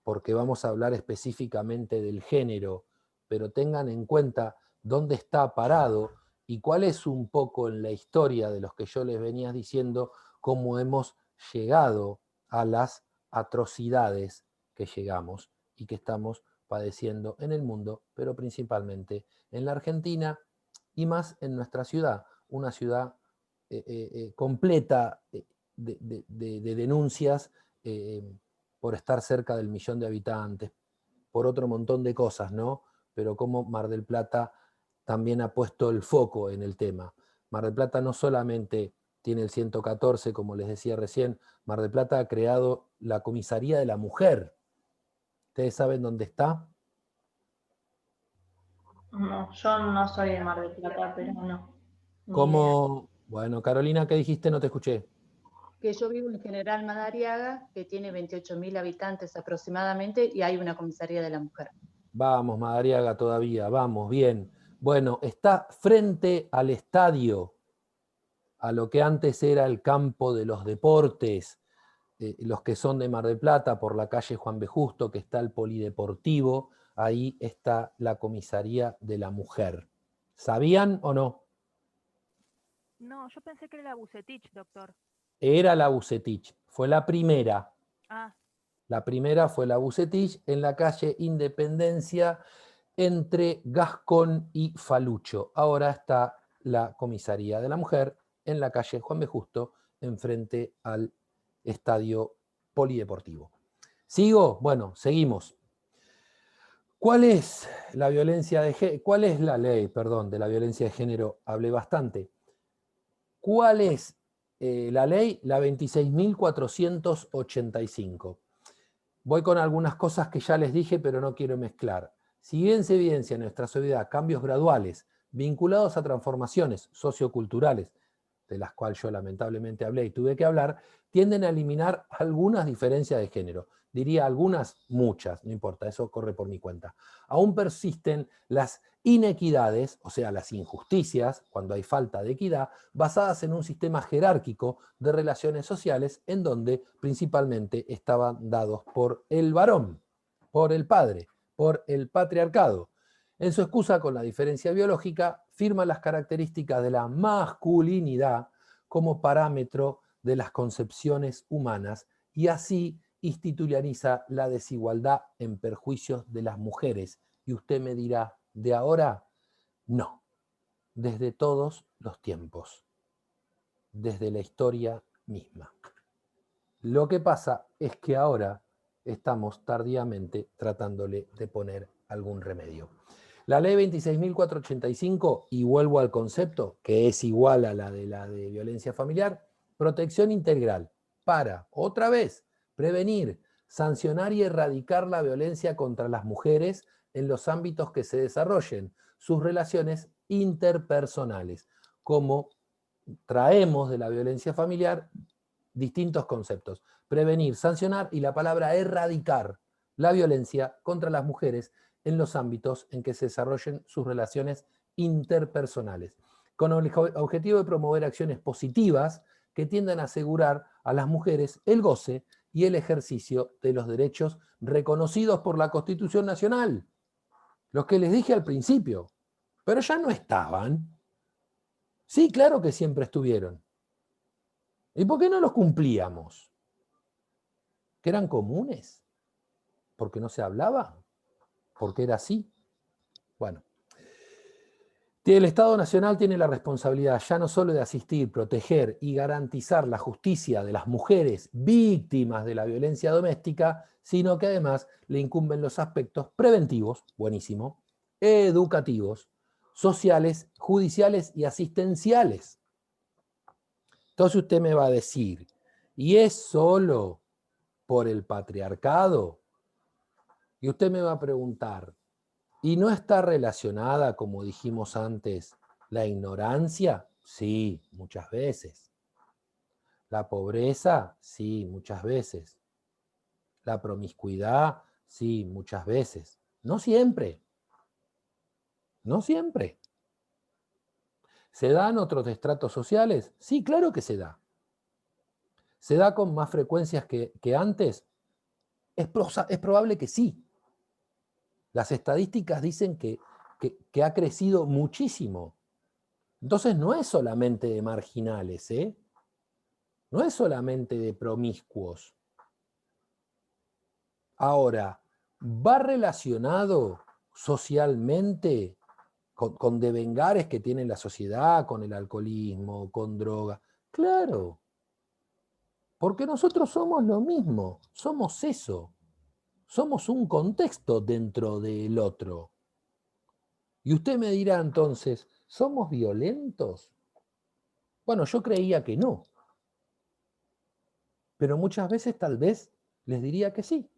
porque vamos a hablar específicamente del género, pero tengan en cuenta dónde está parado y cuál es un poco en la historia de los que yo les venía diciendo, cómo hemos llegado a las atrocidades que llegamos y que estamos padeciendo en el mundo, pero principalmente en la Argentina y más en nuestra ciudad, una ciudad completa de denuncias por estar cerca del 1.000.000 de habitantes, por otro montón de cosas, ¿no? Pero como Mar del Plata también ha puesto el foco en el tema. Mar del Plata no solamente tiene el 114, como les decía recién, Mar del Plata ha creado la Comisaría de la Mujer. ¿Ustedes saben dónde está? No, yo no soy de Mar del Plata, pero no. Ni idea. ¿Cómo? Bueno, Carolina, ¿qué dijiste? No te escuché. Que yo vivo en General Madariaga, que tiene 28.000 habitantes aproximadamente, y hay una comisaría de la mujer. Vamos, Madariaga, todavía, vamos, bien. Bueno, está frente al estadio, a lo que antes era el campo de los deportes, los que son de Mar del Plata, por la calle Juan B. Justo, que está el polideportivo, ahí está la comisaría de la mujer. ¿Sabían o no? No, yo pensé que era la Bucetich, doctor. Era la Bucetich, fue la primera. Ah. La primera fue la Bucetich en la calle Independencia entre Gascón y Falucho. Ahora está la comisaría de la mujer en la calle Juan B. Justo, enfrente al estadio polideportivo. ¿Sigo? Bueno, seguimos. ¿Cuál es la violencia de género? ¿Cuál es la ley, perdón, de la violencia de género? Hablé bastante. ¿Cuál es la ley? La 26.485. Voy con algunas cosas que ya les dije, pero no quiero mezclar. Si bien se evidencia en nuestra sociedad cambios graduales vinculados a transformaciones socioculturales, de las cuales yo lamentablemente hablé y tuve que hablar, tienden a eliminar algunas diferencias de género. Diría algunas, muchas, no importa, eso corre por mi cuenta. Aún persisten las inequidades, o sea, las injusticias, cuando hay falta de equidad, basadas en un sistema jerárquico de relaciones sociales en donde principalmente estaban dados por el varón, por el padre, por el patriarcado. En su excusa con la diferencia biológica, firma las características de la masculinidad como parámetro de las concepciones humanas y así institucionaliza la desigualdad en perjuicios de las mujeres. Y usted me dirá, ¿de ahora? No, desde todos los tiempos, desde la historia misma. Lo que pasa es que ahora estamos tardíamente tratándole de poner algún remedio. La ley 26.485, y vuelvo al concepto, que es igual a la de violencia familiar, protección integral para, otra vez, prevenir, sancionar y erradicar la violencia contra las mujeres en los ámbitos que se desarrollen sus relaciones interpersonales. Como traemos de la violencia familiar distintos conceptos. Prevenir, sancionar y la palabra erradicar la violencia contra las mujeres en los ámbitos en que se desarrollen sus relaciones interpersonales, con el objetivo de promover acciones positivas que tiendan a asegurar a las mujeres el goce y el ejercicio de los derechos reconocidos por la Constitución Nacional, los que les dije al principio, pero ya no estaban. Sí, claro que siempre estuvieron. ¿Y por qué no los cumplíamos? ¿Que eran comunes? ¿Porque no se hablaba? ¿Porque era así? Bueno. El Estado Nacional tiene la responsabilidad ya no solo de asistir, proteger y garantizar la justicia de las mujeres víctimas de la violencia doméstica, sino que además le incumben los aspectos preventivos, buenísimo, educativos, sociales, judiciales y asistenciales. Entonces usted me va a decir, ¿y es solo por el patriarcado? Y usted me va a preguntar, ¿y no está relacionada, como dijimos antes, la ignorancia? Sí, muchas veces. ¿La pobreza? Sí, muchas veces. ¿La promiscuidad? Sí, muchas veces. No siempre. No siempre. ¿Se dan otros estratos sociales? Sí, claro que se da. ¿Se da con más frecuencias que antes? Es probable que sí. Las estadísticas dicen que ha crecido muchísimo. Entonces no es solamente de marginales, ¿eh? No es solamente de promiscuos. Ahora, ¿va relacionado socialmente con devengares que tiene la sociedad, con el alcoholismo, con droga? Claro, porque nosotros somos lo mismo, somos eso, somos un contexto dentro del otro. Y usted me dirá entonces, ¿somos violentos? Bueno, yo creía que no, pero muchas veces tal vez les diría que sí.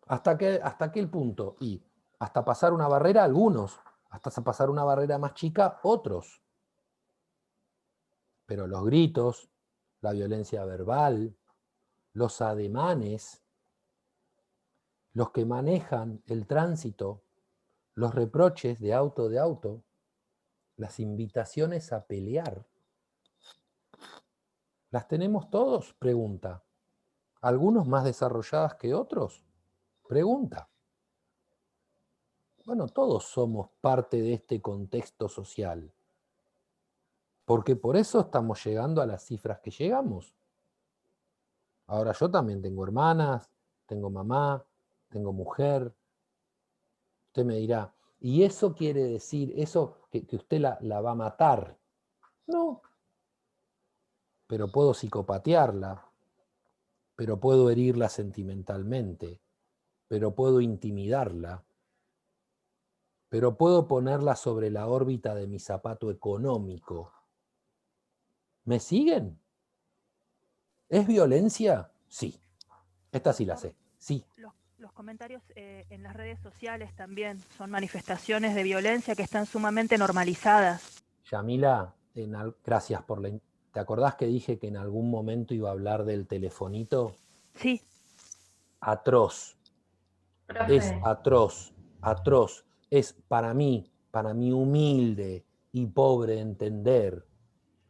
¿Hasta qué punto? Y hasta pasar una barrera algunos, hasta pasar una barrera más chica otros. Pero los gritos, la violencia verbal, los ademanes, los que manejan el tránsito, los reproches de auto, las invitaciones a pelear, ¿las tenemos todos? Pregunta. ¿Algunos más desarrolladas que otros? Pregunta. Bueno, todos somos parte de este contexto social, porque por eso estamos llegando a las cifras que llegamos. Ahora yo también tengo hermanas, tengo mamá, tengo mujer. Usted me dirá, ¿y eso quiere decir eso que usted la va a matar? No, pero puedo psicopatearla, pero puedo herirla sentimentalmente, pero puedo intimidarla, pero puedo ponerla sobre la órbita de mi zapato económico. ¿Me siguen? ¿Es violencia? Sí. Esta sí la sé. Sí. Los comentarios en las redes sociales también son manifestaciones de violencia que están sumamente normalizadas. Yamila, gracias por la... ¿Te acordás que dije que en algún momento iba a hablar del telefonito? Sí. Atroz. Profe. Es atroz, atroz. Es para mí humilde y pobre entender,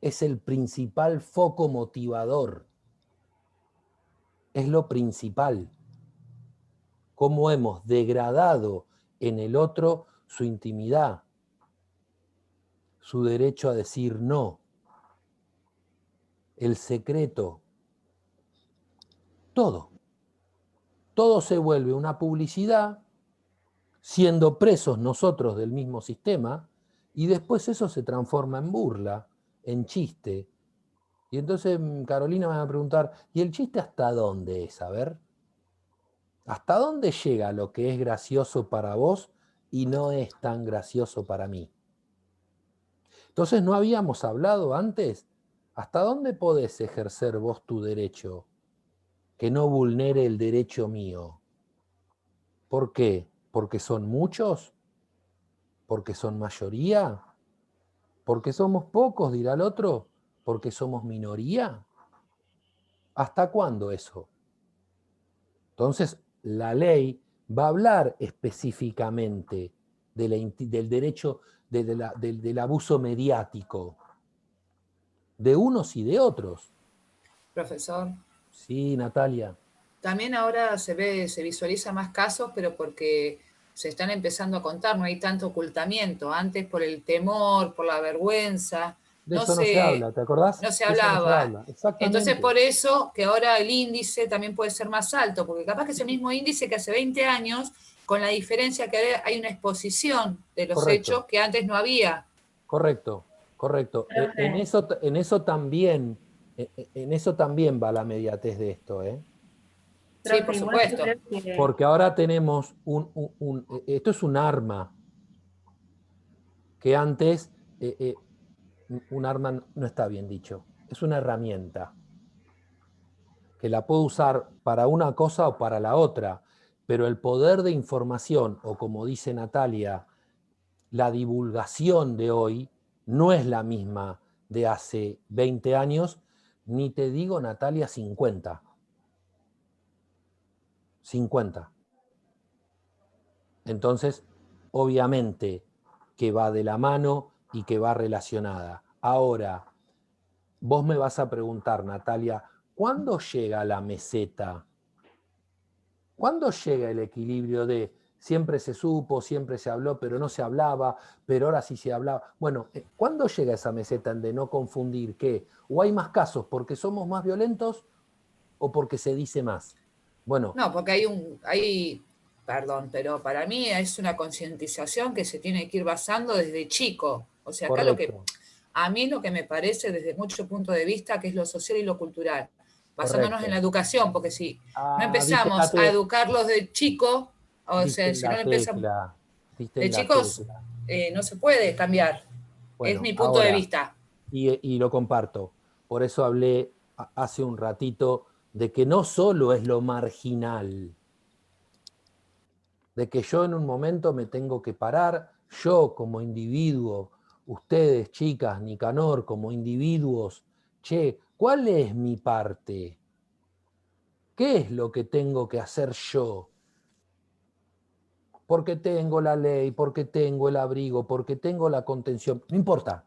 es el principal foco motivador. Es lo principal. Cómo hemos degradado en el otro su intimidad, su derecho a decir no, el secreto, todo. Todo se vuelve una publicidad, siendo presos nosotros del mismo sistema, y después eso se transforma en burla, en chiste. Y entonces Carolina me va a preguntar, ¿y el chiste hasta dónde es? A ver, ¿Hasta dónde llega lo que es gracioso para vos y no es tan gracioso para mí? Entonces, ¿no habíamos hablado antes? ¿Hasta dónde podés ejercer vos tu derecho que no vulnere el derecho mío? ¿Por qué? ¿Porque son muchos? ¿Porque son mayoría? ¿Porque somos pocos, dirá el otro? ¿Porque somos minoría? ¿Hasta cuándo eso? Entonces, la ley va a hablar específicamente del derecho del abuso mediático, de unos y de otros. Profesor. Sí, Natalia. También ahora se visualiza más casos, pero porque se están empezando a contar, no hay tanto ocultamiento. Antes por el temor, por la vergüenza, De eso no se habla, ¿te acordás? no se De eso no se hablaba. habla, Entonces exactamente. por eso que ahora el índice también puede ser más alto, porque capaz que es el mismo índice que hace 20 años, con la diferencia que ahora hay una exposición de los Correcto. hechos que antes no había. Correcto, correcto. En eso también va la mediatez de esto, ¿eh? Sí, por supuesto. Porque ahora tenemos esto es un arma que antes, un arma no está bien dicho, es una herramienta que la puedo usar para una cosa o para la otra, pero el poder de información, o como dice Natalia, la divulgación de hoy no es la misma de hace 20 años, ni te digo, Natalia, 50. 50. Entonces, obviamente que va de la mano y que va relacionada. Ahora, vos me vas a preguntar, Natalia, ¿cuándo llega la meseta? ¿Cuándo llega el equilibrio de siempre se supo, siempre se habló, pero no se hablaba, pero ahora sí se hablaba? Bueno, ¿cuándo llega esa meseta de no confundir qué? ¿O hay más casos porque somos más violentos o porque se dice más? Bueno. No, porque perdón, pero para mí es una concientización que se tiene que ir basando desde chico. O sea, acá Correcto. a mí lo que me parece desde muchos puntos de vista que es lo social y lo cultural, basándonos Correcto. en la educación, porque si no Diste empezamos a educarlos de chico, o sea, si no lo empezamos diste de en la chicos, tecla. no se puede cambiar. Es Bueno, mi punto de ahora, vista. y lo comparto, por eso hablé hace un ratito de que no solo es lo marginal, de que yo en un momento me tengo que parar, yo como individuo, ustedes, chicas, Nicanor, como individuos, che, ¿cuál es mi parte? ¿Qué es lo que tengo que hacer yo? Porque tengo la ley, porque tengo el abrigo, porque tengo la contención, no importa.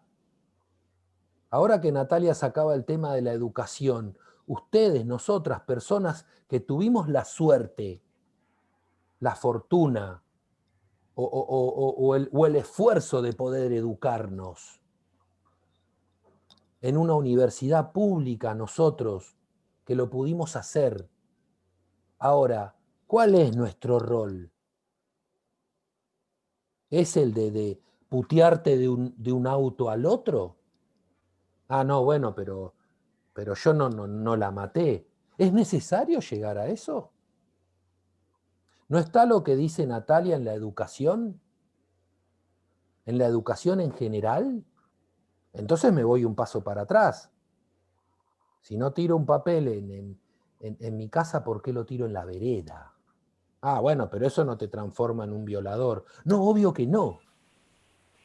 Ahora que Natalia sacaba el tema de la educación, ustedes, nosotras, personas que tuvimos la suerte, la fortuna o el esfuerzo de poder educarnos en una universidad pública, nosotros, que lo pudimos hacer. Ahora, ¿cuál es nuestro rol? ¿Es el de putearte de un auto al otro? Ah, no, bueno, pero yo no la maté. ¿Es necesario llegar a eso? ¿No está lo que dice Natalia en la educación? ¿En la educación en general? Entonces me voy un paso para atrás. Si no tiro un papel en mi casa, ¿por qué lo tiro en la vereda? Ah, bueno, pero eso no te transforma en un violador. No, obvio que no.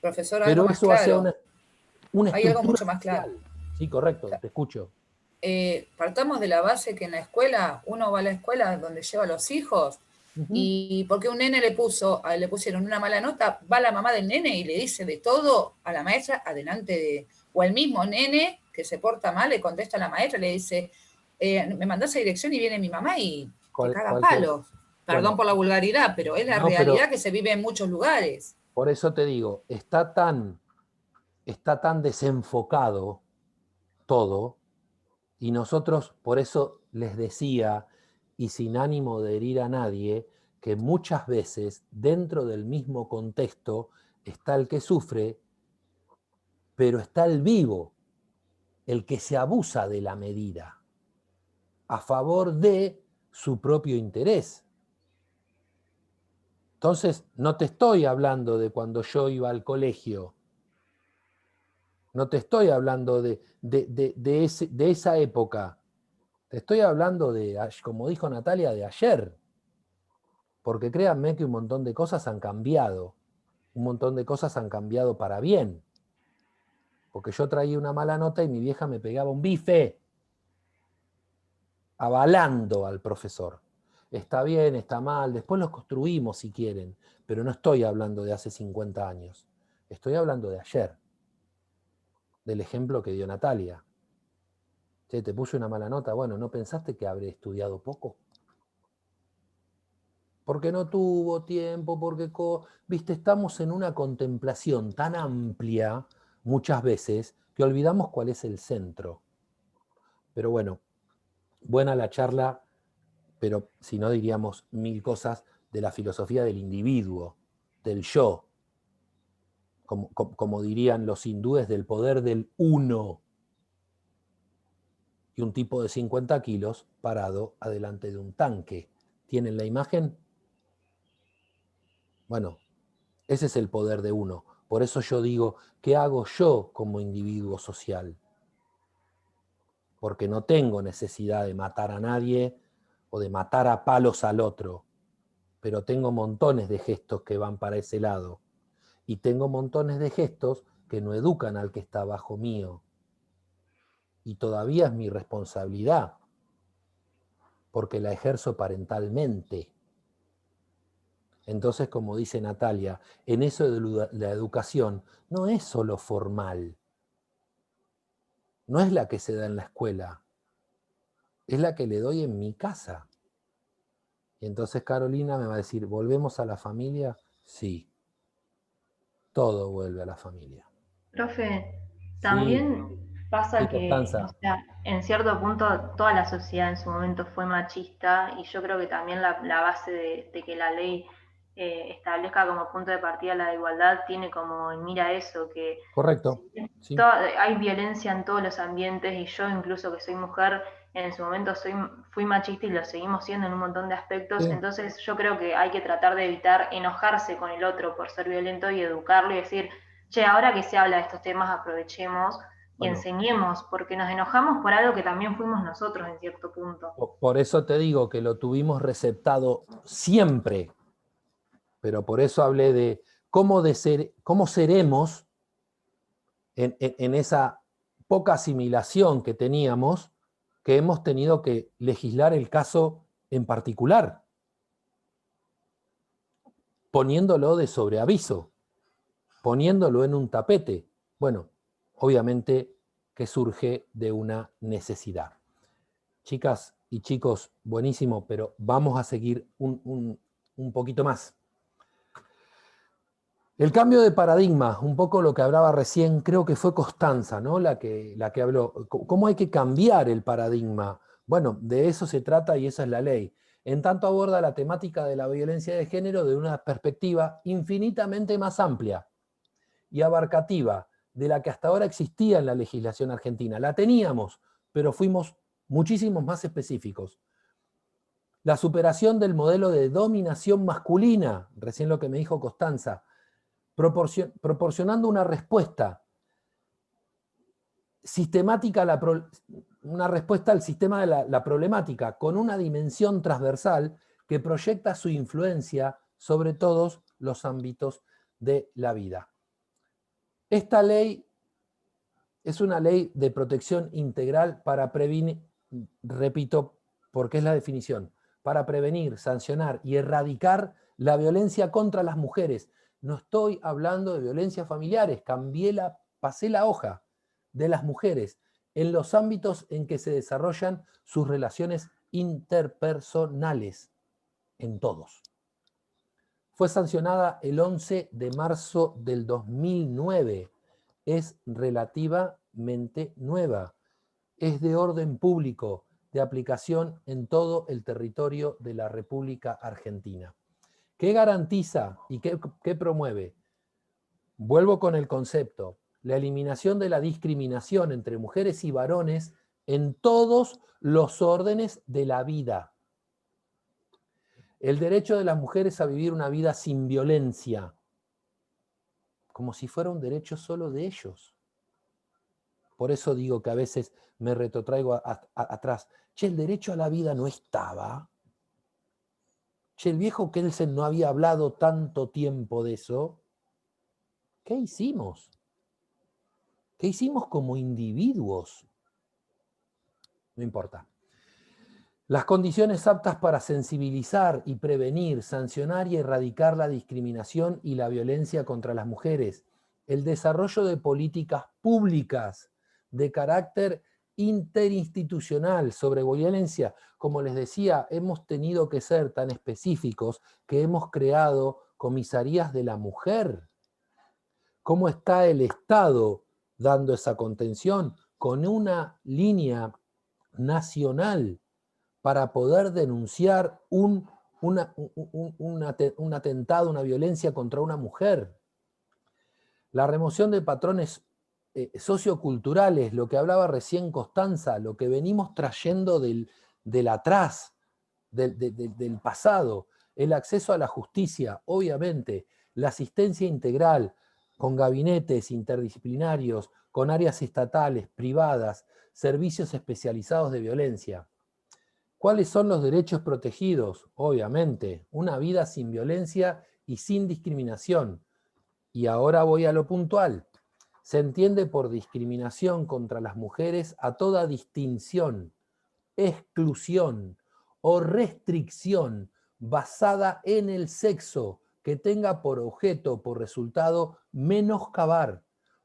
Profesor, algo Pero más eso hace claro. una Hay algo estructura mucho más claro. social. Sí, correcto, te escucho. Partamos de la base que en la escuela, uno va a la escuela donde lleva a los hijos, y porque un nene le pusieron una mala nota, va la mamá del nene y le dice de todo a la maestra o el mismo nene que se porta mal le contesta a la maestra, le dice, me mandás a dirección y viene mi mamá y te caga palos. Perdón Bueno, por la vulgaridad, pero es la no, realidad que se vive en muchos lugares. por eso te digo, está tan desenfocado todo, y nosotros, por eso les decía, y sin ánimo de herir a nadie, que muchas veces dentro del mismo contexto está el que sufre, pero está el vivo, el que se abusa de la medida, a favor de su propio interés. Entonces, no te estoy hablando de cuando yo iba al colegio. No te estoy hablando de esa época. Te estoy hablando de, como dijo Natalia, de ayer. Porque créanme que un montón de cosas han cambiado. Un montón de cosas han cambiado para bien. Porque yo traía una mala nota y mi vieja me pegaba un bife, avalando al profesor. Está bien, está mal, después los construimos si quieren, pero no estoy hablando de hace 50 años. Estoy hablando de ayer, del ejemplo que dio Natalia. Che, te puse una mala nota, bueno, ¿no pensaste que habré estudiado poco? Porque no tuvo tiempo, porque, viste, estamos en una contemplación tan amplia, muchas veces, que olvidamos cuál es el centro. Pero bueno, buena la charla, pero si no diríamos 1000 cosas de la filosofía del individuo, del yo, como dirían los hindúes, del poder del uno, y un tipo de 50 kilos parado adelante de un tanque. ¿Tienen la imagen? Bueno, ese es el poder de uno. Por eso yo digo, ¿qué hago yo como individuo social? Porque no tengo necesidad de matar a nadie o de matar a palos al otro, pero tengo montones de gestos que van para ese lado. Y tengo montones de gestos que no educan al que está bajo mío. Y todavía es mi responsabilidad, porque la ejerzo parentalmente. Entonces, como dice Natalia, en eso de la educación no es solo formal. No es la que se da en la escuela. Es la que le doy en mi casa. Y entonces Carolina me va a decir, ¿volvemos a la familia? Sí. Todo vuelve a la familia. Profe, Sí, también pasa sí, que, Constanza. o sea, en cierto punto toda la sociedad en su momento fue machista y yo creo que también la base de que la ley establezca como punto de partida la igualdad tiene como en mira eso, que Correcto. si bien Sí. hay violencia en todos los ambientes y yo incluso que soy mujer, en su momento fui machista y lo seguimos siendo en un montón de aspectos, Sí. entonces yo creo que hay que tratar de evitar enojarse con el otro por ser violento y educarlo y decir, che, ahora que se habla de estos temas, aprovechemos y Bueno, enseñemos, porque nos enojamos por algo que también fuimos nosotros en cierto punto. por eso te digo que lo tuvimos receptado siempre, pero por eso hablé de cómo seremos en esa poca asimilación que teníamos, que hemos tenido que legislar el caso en particular, poniéndolo de sobreaviso, poniéndolo en un tapete. Bueno, obviamente que surge de una necesidad. Chicas y chicos, buenísimo, pero vamos a seguir un poquito más. El cambio de paradigma, un poco lo que hablaba recién, creo que fue Constanza, ¿no? la que habló. ¿Cómo hay que cambiar el paradigma? Bueno, de eso se trata y esa es la ley. En tanto aborda la temática de la violencia de género de una perspectiva infinitamente más amplia y abarcativa de la que hasta ahora existía en la legislación argentina. La teníamos, pero fuimos muchísimos más específicos. La superación del modelo de dominación masculina, recién lo que me dijo Constanza, proporcionando una respuesta sistemática, una respuesta al sistema de la problemática, con una dimensión transversal que proyecta su influencia sobre todos los ámbitos de la vida. Esta ley es una ley de protección integral para prevenir, repito, porque es la definición, para prevenir, sancionar y erradicar la violencia contra las mujeres. No estoy hablando de violencias familiares, pasé la hoja de las mujeres en los ámbitos en que se desarrollan sus relaciones interpersonales, en todos. Fue sancionada el 11 de marzo del 2009. Es relativamente nueva. Es de orden público, de aplicación en todo el territorio de la República Argentina. ¿Qué garantiza y qué promueve? Vuelvo con el concepto, la eliminación de la discriminación entre mujeres y varones en todos los órdenes de la vida. El derecho de las mujeres a vivir una vida sin violencia, como si fuera un derecho solo de ellos. Por eso digo que a veces me retrotraigo atrás. Che, el derecho a la vida no estaba. Che, el viejo Kelsen no había hablado tanto tiempo de eso. ¿Qué hicimos? ¿Qué hicimos como individuos? No importa. Las condiciones aptas para sensibilizar y prevenir, sancionar y erradicar la discriminación y la violencia contra las mujeres. El desarrollo de políticas públicas de carácter interinstitucional sobre violencia. Como les decía, hemos tenido que ser tan específicos que hemos creado comisarías de la mujer. ¿Cómo está el Estado dando esa contención? Con una línea nacional para poder denunciar un atentado, una violencia contra una mujer. La remoción de patrones socioculturales, lo que hablaba recién Constanza, lo que venimos trayendo del atrás, del pasado, el acceso a la justicia, obviamente, la asistencia integral, con gabinetes interdisciplinarios, con áreas estatales, privadas, servicios especializados de violencia. ¿Cuáles son los derechos protegidos? Obviamente, una vida sin violencia y sin discriminación. Y ahora voy a lo puntual. Se entiende por discriminación contra las mujeres a toda distinción, exclusión o restricción basada en el sexo que tenga por objeto o por resultado menoscabar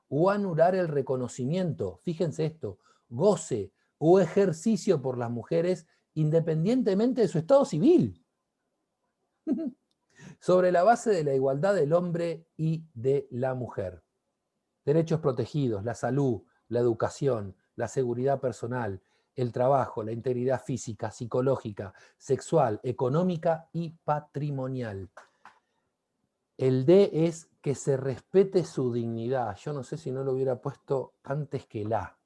o anular el reconocimiento, fíjense esto, goce o ejercicio por las mujeres independientemente de su estado civil, sobre la base de la igualdad del hombre y de la mujer. Derechos protegidos, la salud, la educación, la seguridad personal, el trabajo, la integridad física, psicológica, sexual, económica y patrimonial. El D es que se respete su dignidad. Yo no sé si no lo hubiera puesto antes que la.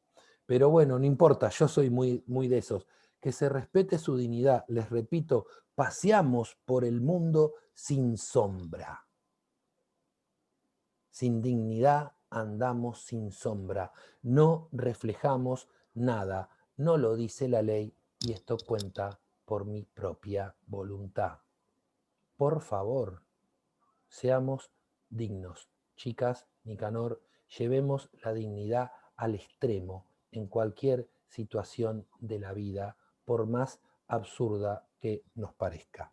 Pero bueno, no importa, yo soy muy de esos. Que se respete su dignidad. Les repito, paseamos por el mundo sin sombra. Sin dignidad andamos sin sombra. No reflejamos nada. No lo dice la ley y esto cuenta por mi propia voluntad. Por favor, seamos dignos. Chicas, Nicanor, llevemos la dignidad al extremo en cualquier situación de la vida, por más absurda que nos parezca.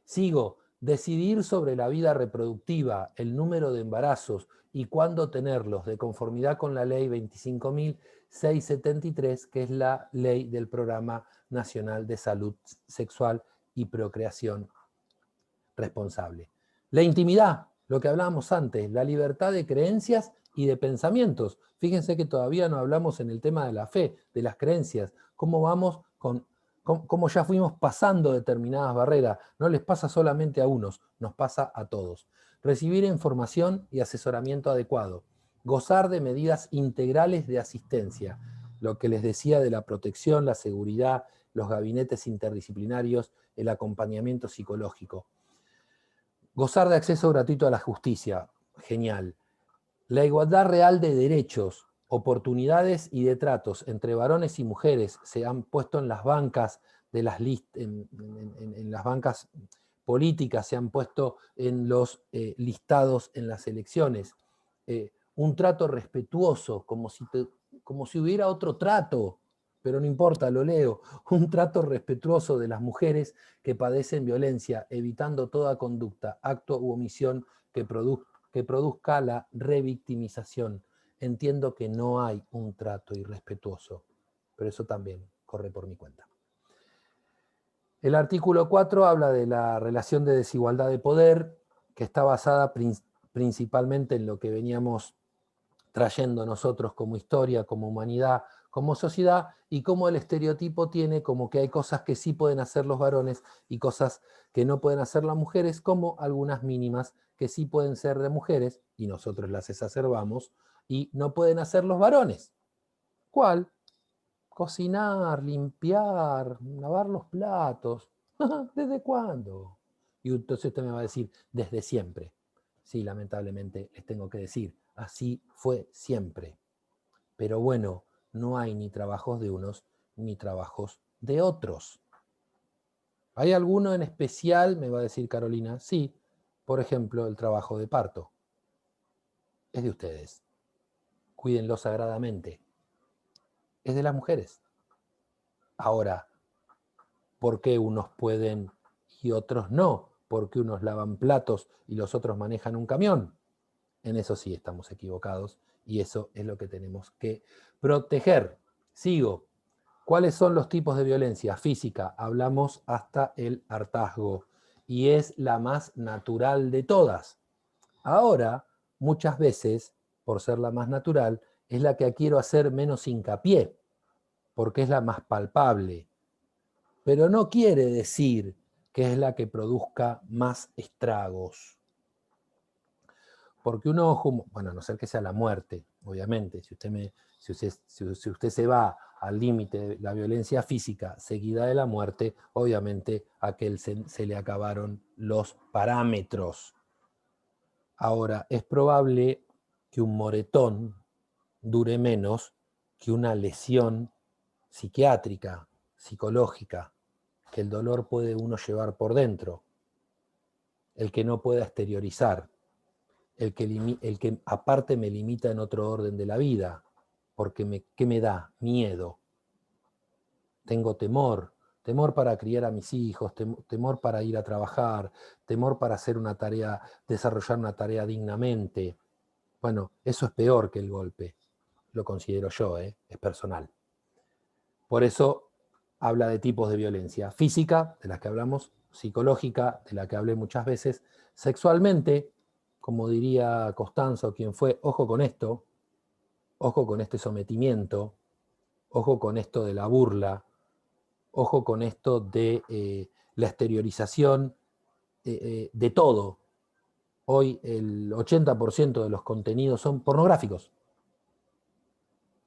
Sigo. Decidir sobre la vida reproductiva, el número de embarazos y cuándo tenerlos, de conformidad con la ley 25.673, que es la ley del Programa Nacional de Salud Sexual y Procreación Responsable. La intimidad, lo que hablábamos antes, la libertad de creencias y de pensamientos. Fíjense que todavía no hablamos en el tema de la fe, de las creencias, cómo vamos cómo ya fuimos pasando determinadas barreras. No les pasa solamente a unos, nos pasa a todos. Recibir información y asesoramiento adecuado. Gozar de medidas integrales de asistencia. Lo que les decía de la protección, la seguridad, los gabinetes interdisciplinarios, el acompañamiento psicológico. Gozar de acceso gratuito a la justicia. Genial. La igualdad real de derechos, oportunidades y de tratos entre varones y mujeres se han puesto en las bancas de las en las bancas políticas, se han puesto en los listados en las elecciones. Un trato respetuoso, como si hubiera otro trato, pero no importa, lo leo. Un trato respetuoso de las mujeres que padecen violencia, evitando toda conducta, acto u omisión que produzca la revictimización. Entiendo que no hay un trato irrespetuoso, pero eso también corre por mi cuenta. El artículo 4 habla de la relación de desigualdad de poder, que está basada principalmente en lo que veníamos trayendo nosotros como historia, como humanidad, como sociedad, y cómo el estereotipo tiene como que hay cosas que sí pueden hacer los varones y cosas que no pueden hacer las mujeres, como algunas mínimas que sí pueden ser de mujeres, y nosotros las exacerbamos, y no pueden hacer los varones. ¿Cuál? Cocinar, limpiar, lavar los platos. ¿Desde cuándo? Y entonces usted me va a decir, desde siempre. Sí, lamentablemente les tengo que decir, así fue siempre. Pero bueno, no hay ni trabajos de unos ni trabajos de otros. ¿Hay alguno en especial? Me va a decir Carolina. Sí, por ejemplo, el trabajo de parto. Es de ustedes. Cuídenlo sagradamente. Es de las mujeres. Ahora, ¿por qué unos pueden y otros no? ¿Por qué unos lavan platos y los otros manejan un camión? En eso sí estamos equivocados y eso es lo que tenemos que proteger. Sigo. ¿Cuáles son los tipos de violencia física? Hablamos hasta el hartazgo y es la más natural de todas. Ahora, muchas veces, por ser la más natural, es la que quiero hacer menos hincapié, porque es la más palpable. Pero no quiere decir que es la que produzca más estragos. Porque un ojo, bueno, a no ser que sea la muerte, obviamente, si usted se va al límite de la violencia física seguida de la muerte, obviamente a aquel se le acabaron los parámetros. Ahora, es probable que un moretón dure menos que una lesión psiquiátrica, psicológica, que el dolor puede uno llevar por dentro, el que no pueda exteriorizar, el que aparte me limita en otro orden de la vida, porque ¿qué me da? Miedo. Tengo temor para criar a mis hijos, temor para ir a trabajar, temor para hacer una tarea, desarrollar una tarea dignamente. Bueno, eso es peor que el golpe, lo considero yo, es personal. Por eso habla de tipos de violencia física, de las que hablamos, psicológica, de la que hablé muchas veces, sexualmente, como diría Costanzo, quien fue, ojo con esto, ojo con este sometimiento, ojo con esto de la burla, ojo con esto de la exteriorización de todo. Hoy el 80% de los contenidos son pornográficos.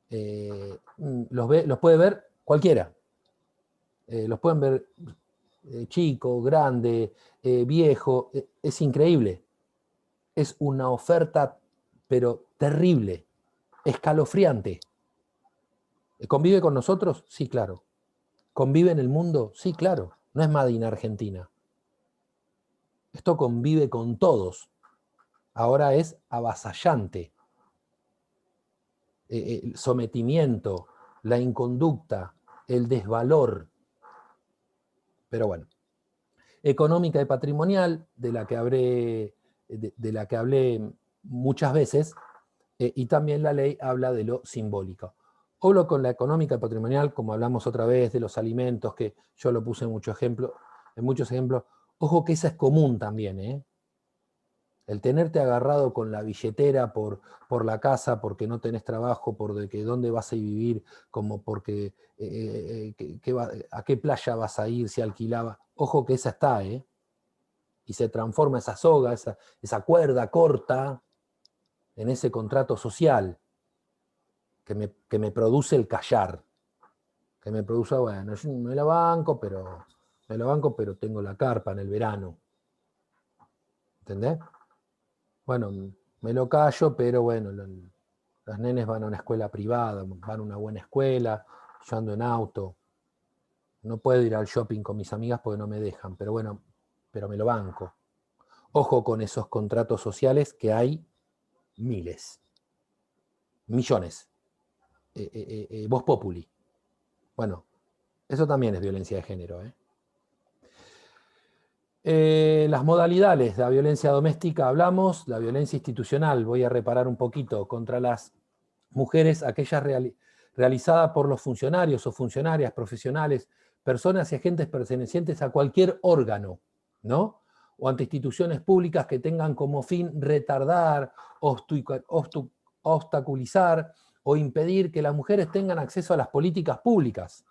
Los puede ver cualquiera. Los pueden ver chico, grande, viejo. Es increíble. Es una oferta, pero terrible, escalofriante. ¿Convive con nosotros? Sí, claro. ¿Convive en el mundo? Sí, claro. No es Made in Argentina. Esto convive con todos. Ahora es avasallante. El sometimiento, la inconducta, el desvalor. Pero bueno. Económica y patrimonial, de la que hablé muchas veces, y también la ley habla de lo simbólico. Hablo con la económica y patrimonial, como hablamos otra vez de los alimentos, que yo lo puse en muchos ejemplos. Ojo que esa es común también, ¿eh? El tenerte agarrado con la billetera por la casa, porque no tenés trabajo, por de que dónde vas a vivir, como porque a qué playa vas a ir, si alquilaba. Ojo que esa está, ¿eh? Y se transforma esa soga, esa cuerda corta, en ese contrato social que me produce el callar. Que me produce, bueno, yo me la banco, pero tengo la carpa en el verano. ¿Entendés? Bueno, me lo callo, pero bueno, los nenes van a una escuela privada, van a una buena escuela, yo ando en auto. No puedo ir al shopping con mis amigas porque no me dejan, pero bueno, pero me lo banco. Ojo con esos contratos sociales que hay miles, millones. Vox Populi. Bueno, eso también es violencia de género, ¿eh? Las modalidades de la violencia doméstica hablamos, la violencia institucional, voy a reparar un poquito, contra las mujeres, aquellas realizadas por los funcionarios o funcionarias profesionales, personas y agentes pertenecientes a cualquier órgano, ¿no? O ante instituciones públicas que tengan como fin retardar, obstaculizar o impedir que las mujeres tengan acceso a las políticas públicas,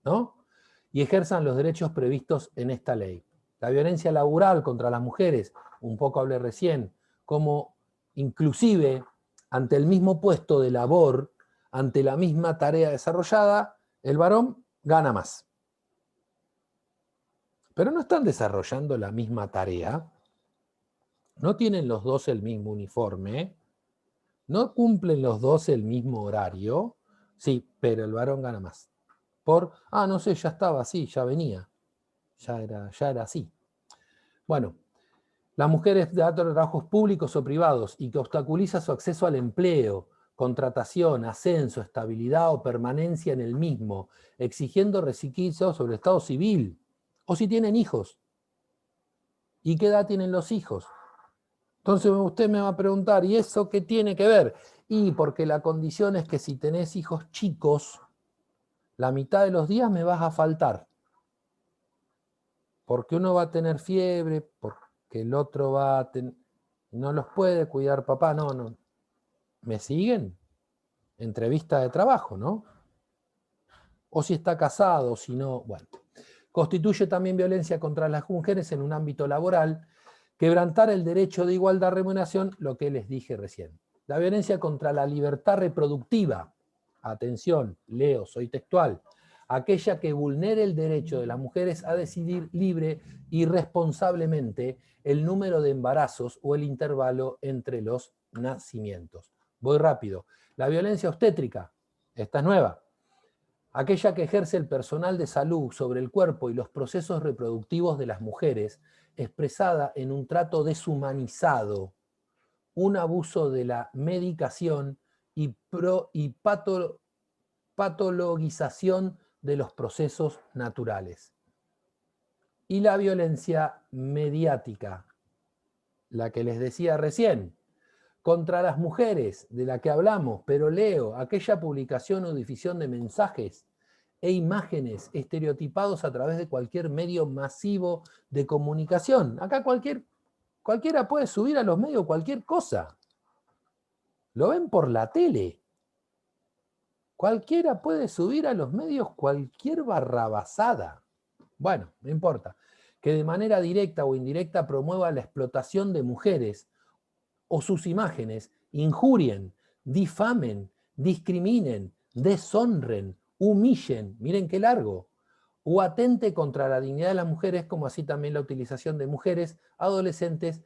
¿no? Y ejerzan los derechos previstos en esta ley. La violencia laboral contra las mujeres, un poco hablé recién, como inclusive ante el mismo puesto de labor, ante la misma tarea desarrollada, el varón gana más. pero no están desarrollando la misma tarea, no tienen los dos el mismo uniforme, no cumplen los dos el mismo horario, sí, pero el varón gana más. No sé, ya estaba así, ya venía, ya era así. Bueno, las mujeres de trabajos públicos o privados y que obstaculiza su acceso al empleo, contratación, ascenso, estabilidad o permanencia en el mismo, exigiendo requisitos sobre el estado civil, o si tienen hijos. ¿Y qué edad tienen los hijos? Entonces usted me va a preguntar, ¿y eso qué tiene que ver? Y porque la condición es que si tenés hijos chicos, la mitad de los días me vas a faltar. Porque uno va a tener fiebre, porque el otro va a tener... No los puede cuidar papá, no. ¿Me siguen? Entrevista de trabajo, ¿no? O si está casado, si no, bueno. Constituye también violencia contra las mujeres en un ámbito laboral, quebrantar el derecho de igualdad de remuneración, lo que les dije recién. La violencia contra la libertad reproductiva, atención, leo, soy textual, aquella que vulnere el derecho de las mujeres a decidir libre y responsablemente el número de embarazos o el intervalo entre los nacimientos. Voy rápido. La violencia obstétrica, esta es nueva. Aquella que ejerce el personal de salud sobre el cuerpo y los procesos reproductivos de las mujeres, expresada en un trato deshumanizado, un abuso de la medicación y patologización de los procesos naturales. Y la violencia mediática, la que les decía recién, contra las mujeres, de la que hablamos, pero leo aquella publicación o difusión de mensajes e imágenes estereotipados a través de cualquier medio masivo de comunicación. Acá cualquiera puede subir a los medios cualquier cosa. Lo ven por la tele. Cualquiera puede subir a los medios cualquier barrabasada. Bueno, no importa. Que de manera directa o indirecta promueva la explotación de mujeres o sus imágenes injurien, difamen, discriminen, deshonren, humillen, miren qué largo, o atente contra la dignidad de las mujeres, como así también la utilización de mujeres, adolescentes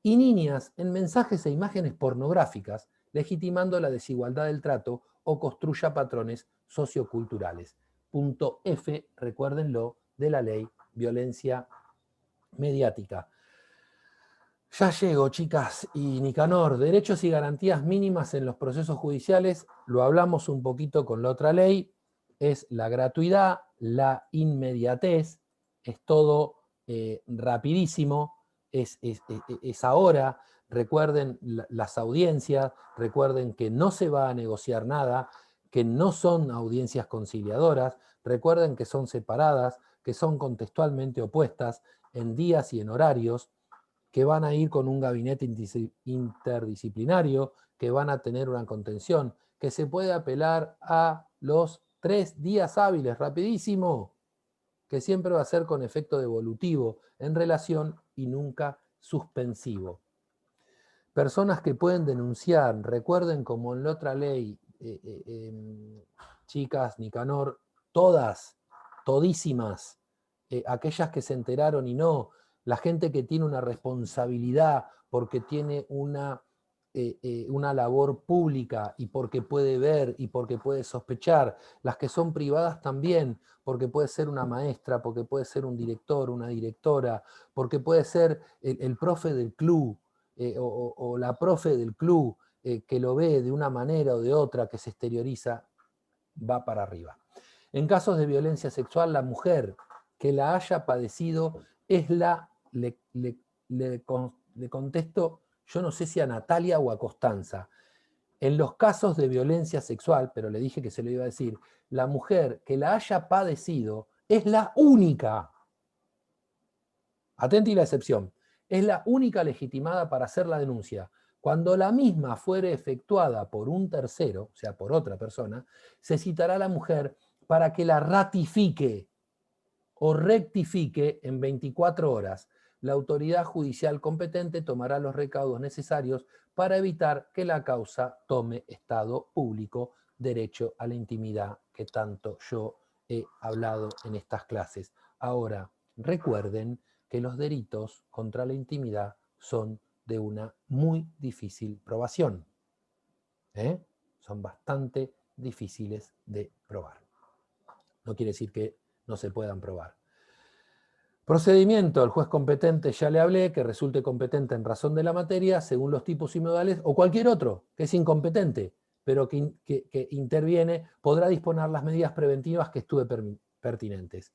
y niñas en mensajes e imágenes pornográficas, legitimando la desigualdad del trato o construya patrones socioculturales. Punto F, recuérdenlo, de la ley violencia mediática. Ya llego, chicas. Y Nicanor, derechos y garantías mínimas en los procesos judiciales, lo hablamos un poquito con la otra ley, es la gratuidad, la inmediatez, es todo rapidísimo, es ahora. Recuerden las audiencias, recuerden que no se va a negociar nada, que no son audiencias conciliadoras, recuerden que son separadas, que son contextualmente opuestas en días y en horarios, que van a ir con un gabinete interdisciplinario, que van a tener una contención, que se puede apelar a los 3 días hábiles, rapidísimo, que siempre va a ser con efecto devolutivo en relación y nunca suspensivo. Personas que pueden denunciar, recuerden como en la otra ley, chicas, Nicanor, todas, todísimas, aquellas que se enteraron y no, la gente que tiene una responsabilidad porque tiene una labor pública y porque puede ver y porque puede sospechar, las que son privadas también, porque puede ser una maestra, porque puede ser un director, una directora, porque puede ser el profe del club o la profe del club que lo ve de una manera o de otra, que se exterioriza, va para arriba. En casos de violencia sexual, la mujer que la haya padecido es le contesto, yo no sé si a Natalia o a Constanza. En los casos de violencia sexual, pero le dije que se lo iba a decir, la mujer que la haya padecido es la única, atenti la excepción, es la única legitimada para hacer la denuncia. Cuando la misma fuere efectuada por un tercero, o sea, por otra persona, se citará a la mujer para que la ratifique o rectifique en 24 horas. La autoridad judicial competente tomará los recaudos necesarios para evitar que la causa tome estado público, derecho a la intimidad que tanto yo he hablado en estas clases. Ahora, recuerden que los delitos contra la intimidad son de una muy difícil probación. Son bastante difíciles de probar. No quiere decir que no se puedan probar. Procedimiento, el juez competente, ya le hablé, que resulte competente en razón de la materia, según los tipos y modales, o cualquier otro que es incompetente, pero que interviene, podrá disponer las medidas preventivas que estuve pertinentes.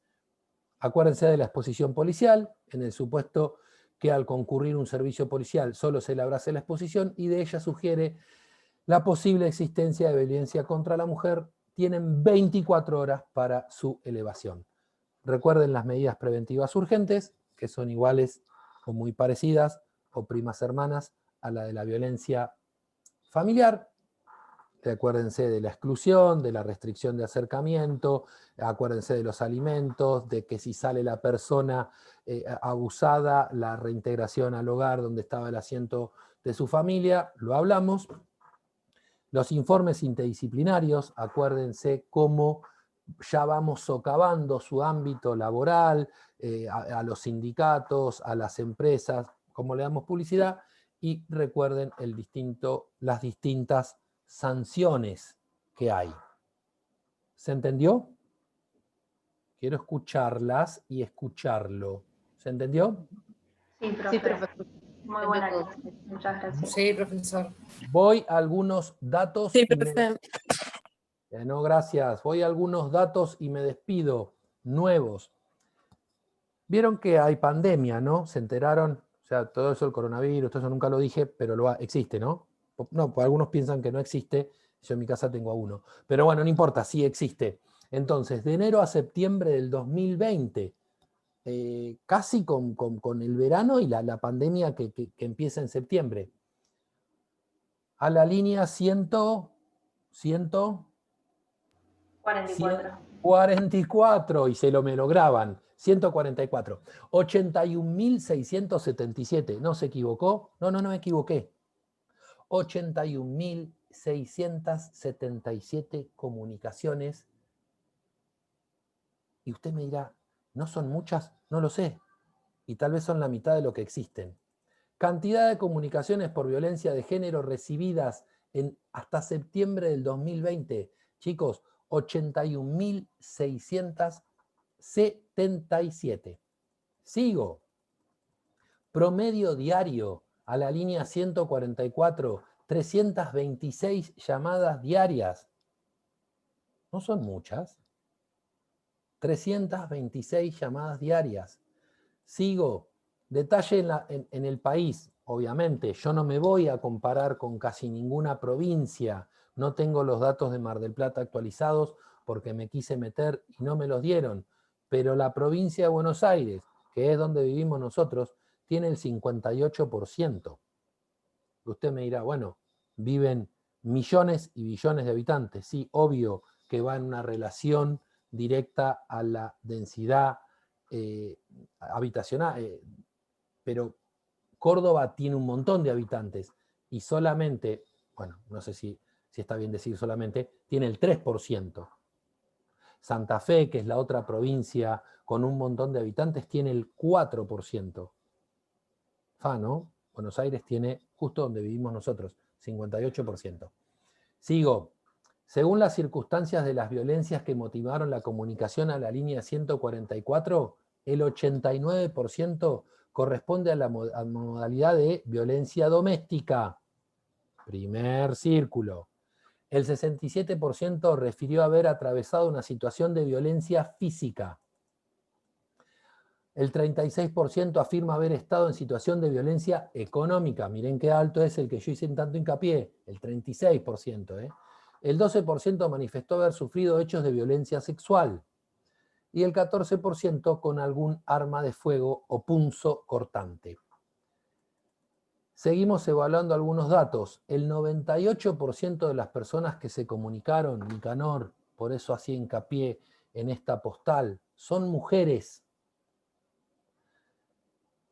Acuérdense de la exposición policial, en el supuesto que al concurrir un servicio policial solo se le abrace la exposición, y de ella sugiere la posible existencia de violencia contra la mujer. Tienen 24 horas para su elevación. Recuerden las medidas preventivas urgentes, que son iguales o muy parecidas, o primas hermanas, a la de la violencia familiar. Acuérdense de la exclusión, de la restricción de acercamiento, acuérdense de los alimentos, de que si sale la persona abusada, la reintegración al hogar donde estaba el asiento de su familia, lo hablamos. Los informes interdisciplinarios, acuérdense cómo ya vamos socavando su ámbito laboral, a los sindicatos, a las empresas, cómo le damos publicidad, y recuerden las distintas sanciones que hay. ¿Se entendió? Quiero escucharlas y escucharlo. ¿Se entendió? Sí, profe. Sí, profesor. Muy buena clase. Muchas gracias. Sí, profesor. Voy a algunos datos. Sí, profe. No, gracias. Voy a algunos datos y me despido. Nuevos. Vieron que hay pandemia, ¿no? Se enteraron. O sea, todo eso, el coronavirus, todo eso nunca lo dije, pero existe, ¿no? No, pues algunos piensan que no existe. Yo en mi casa tengo a uno. Pero bueno, no importa, sí existe. Entonces, de enero a septiembre del 2020, casi con el verano y la pandemia que empieza en septiembre. A la línea 144, y me lo graban, 144. 81.677, ¿no se equivocó? No me equivoqué. 81.677 comunicaciones. Y usted me dirá, ¿no son muchas? No lo sé. Y tal vez son la mitad de lo que existen. Cantidad de comunicaciones por violencia de género recibidas hasta septiembre del 2020. Chicos, 81.677. Sigo. Promedio diario a la línea 144, 326 llamadas diarias. ¿No son muchas? 326 llamadas diarias. Sigo. Detalle en el país. Obviamente, yo no me voy a comparar con casi ninguna provincia. No tengo los datos de Mar del Plata actualizados porque me quise meter y no me los dieron. Pero la provincia de Buenos Aires, que es donde vivimos nosotros, tiene el 58%. Usted me dirá, bueno, viven millones y billones de habitantes. Sí, obvio que va en una relación directa a la densidad habitacional, pero Córdoba tiene un montón de habitantes y solamente, bueno, no sé si está bien decir solamente, tiene el 3%. Santa Fe, que es la otra provincia con un montón de habitantes, tiene el 4%. ¿No? Buenos Aires tiene, justo donde vivimos nosotros, 58%. Sigo. Según las circunstancias de las violencias que motivaron la comunicación a la línea 144, el 89% corresponde a la modalidad de violencia doméstica. Primer círculo. El 67% refirió haber atravesado una situación de violencia física. El 36% afirma haber estado en situación de violencia económica. Miren qué alto es el que yo hice en tanto hincapié, el 36%. El 12% manifestó haber sufrido hechos de violencia sexual. Y el 14% con algún arma de fuego o punzo cortante. Seguimos evaluando algunos datos. El 98% de las personas que se comunicaron, Nicanor, por eso hacía hincapié en esta postal, son mujeres.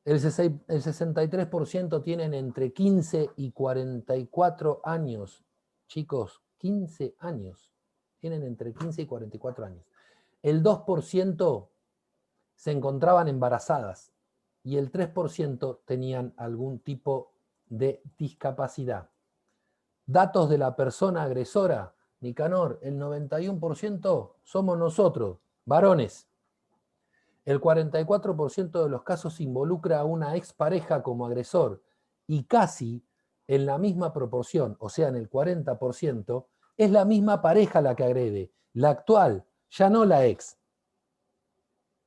El 63% tienen entre 15 y 44 años. Chicos, 15 años. Tienen entre 15 y 44 años. El 2% se encontraban embarazadas y el 3% tenían algún tipo de discapacidad. Datos de la persona agresora, Nicanor, el 91% somos nosotros, varones. El 44% de los casos involucra a una expareja como agresor y casi en la misma proporción, o sea, en el 40%, es la misma pareja la que agrede, la actual, ya no la ex.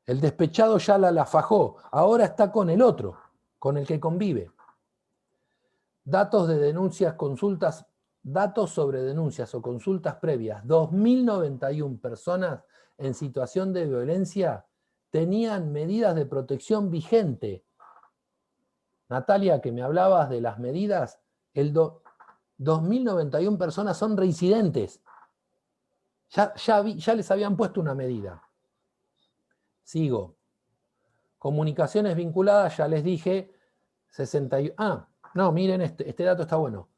El despechado ya la fajó, ahora está con el otro, con el que convive. Datos de denuncias, consultas, datos sobre denuncias o consultas previas. 2.091 personas en situación de violencia tenían medidas de protección vigente. Natalia, que me hablabas de las medidas, 2.091 personas son reincidentes. Ya les habían puesto una medida. Sigo. Comunicaciones vinculadas, ya les dije, 61. No, miren, este dato está bueno.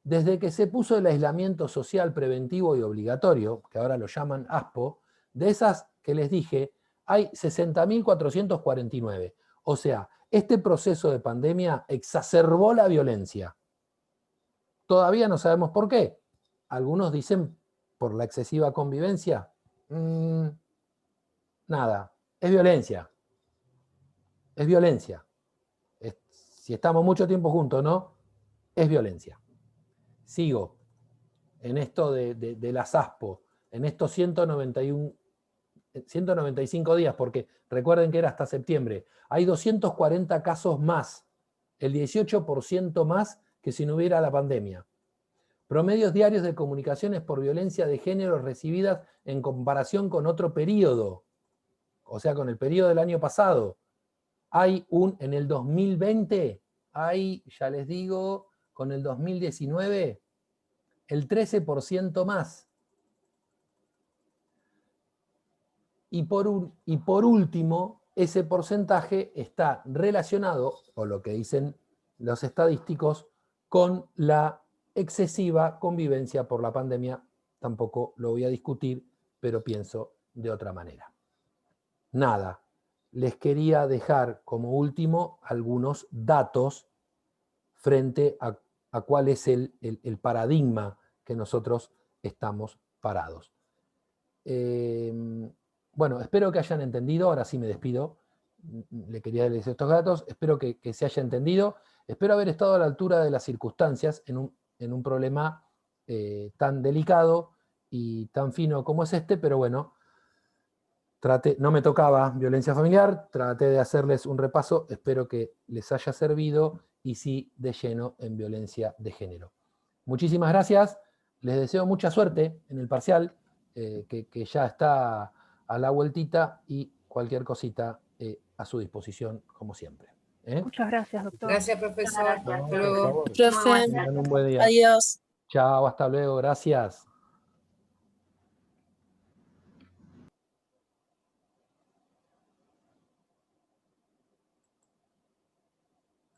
Desde que se puso el aislamiento social preventivo y obligatorio, que ahora lo llaman ASPO, de esas que les dije, hay 60.449. O sea, este proceso de pandemia exacerbó la violencia. Todavía no sabemos por qué. Algunos dicen por la excesiva convivencia. Nada, es violencia. Es violencia. Si estamos mucho tiempo juntos, ¿no? Es violencia. Sigo en esto de las ASPO, en estos 195 días, porque recuerden que era hasta septiembre. Hay 240 casos más, el 18% más que si no hubiera la pandemia. Promedios diarios de comunicaciones por violencia de género recibidas en comparación con otro periodo, o sea, con el periodo del año pasado. En el 2020, ya les digo, con el 2019, el 13% más. Y por último, ese porcentaje está relacionado, o lo que dicen los estadísticos, con la excesiva convivencia por la pandemia. Tampoco lo voy a discutir, pero pienso de otra manera. Nada, les quería dejar como último algunos datos frente a cuál es el paradigma que nosotros estamos parados. Bueno, espero que hayan entendido, ahora sí me despido, le quería decir estos datos, espero que se haya entendido, espero haber estado a la altura de las circunstancias en un problema tan delicado y tan fino como es este, pero bueno, no me tocaba violencia familiar, traté de hacerles un repaso, espero que les haya servido y sí de lleno en violencia de género. Muchísimas gracias, les deseo mucha suerte en el parcial, que ya está a la vueltita y cualquier cosita a su disposición como siempre. Muchas gracias, doctor. Gracias, profesor. Gracias. Hasta luego. Profe, Tengan un buen día. adiós. Chao, hasta luego, gracias.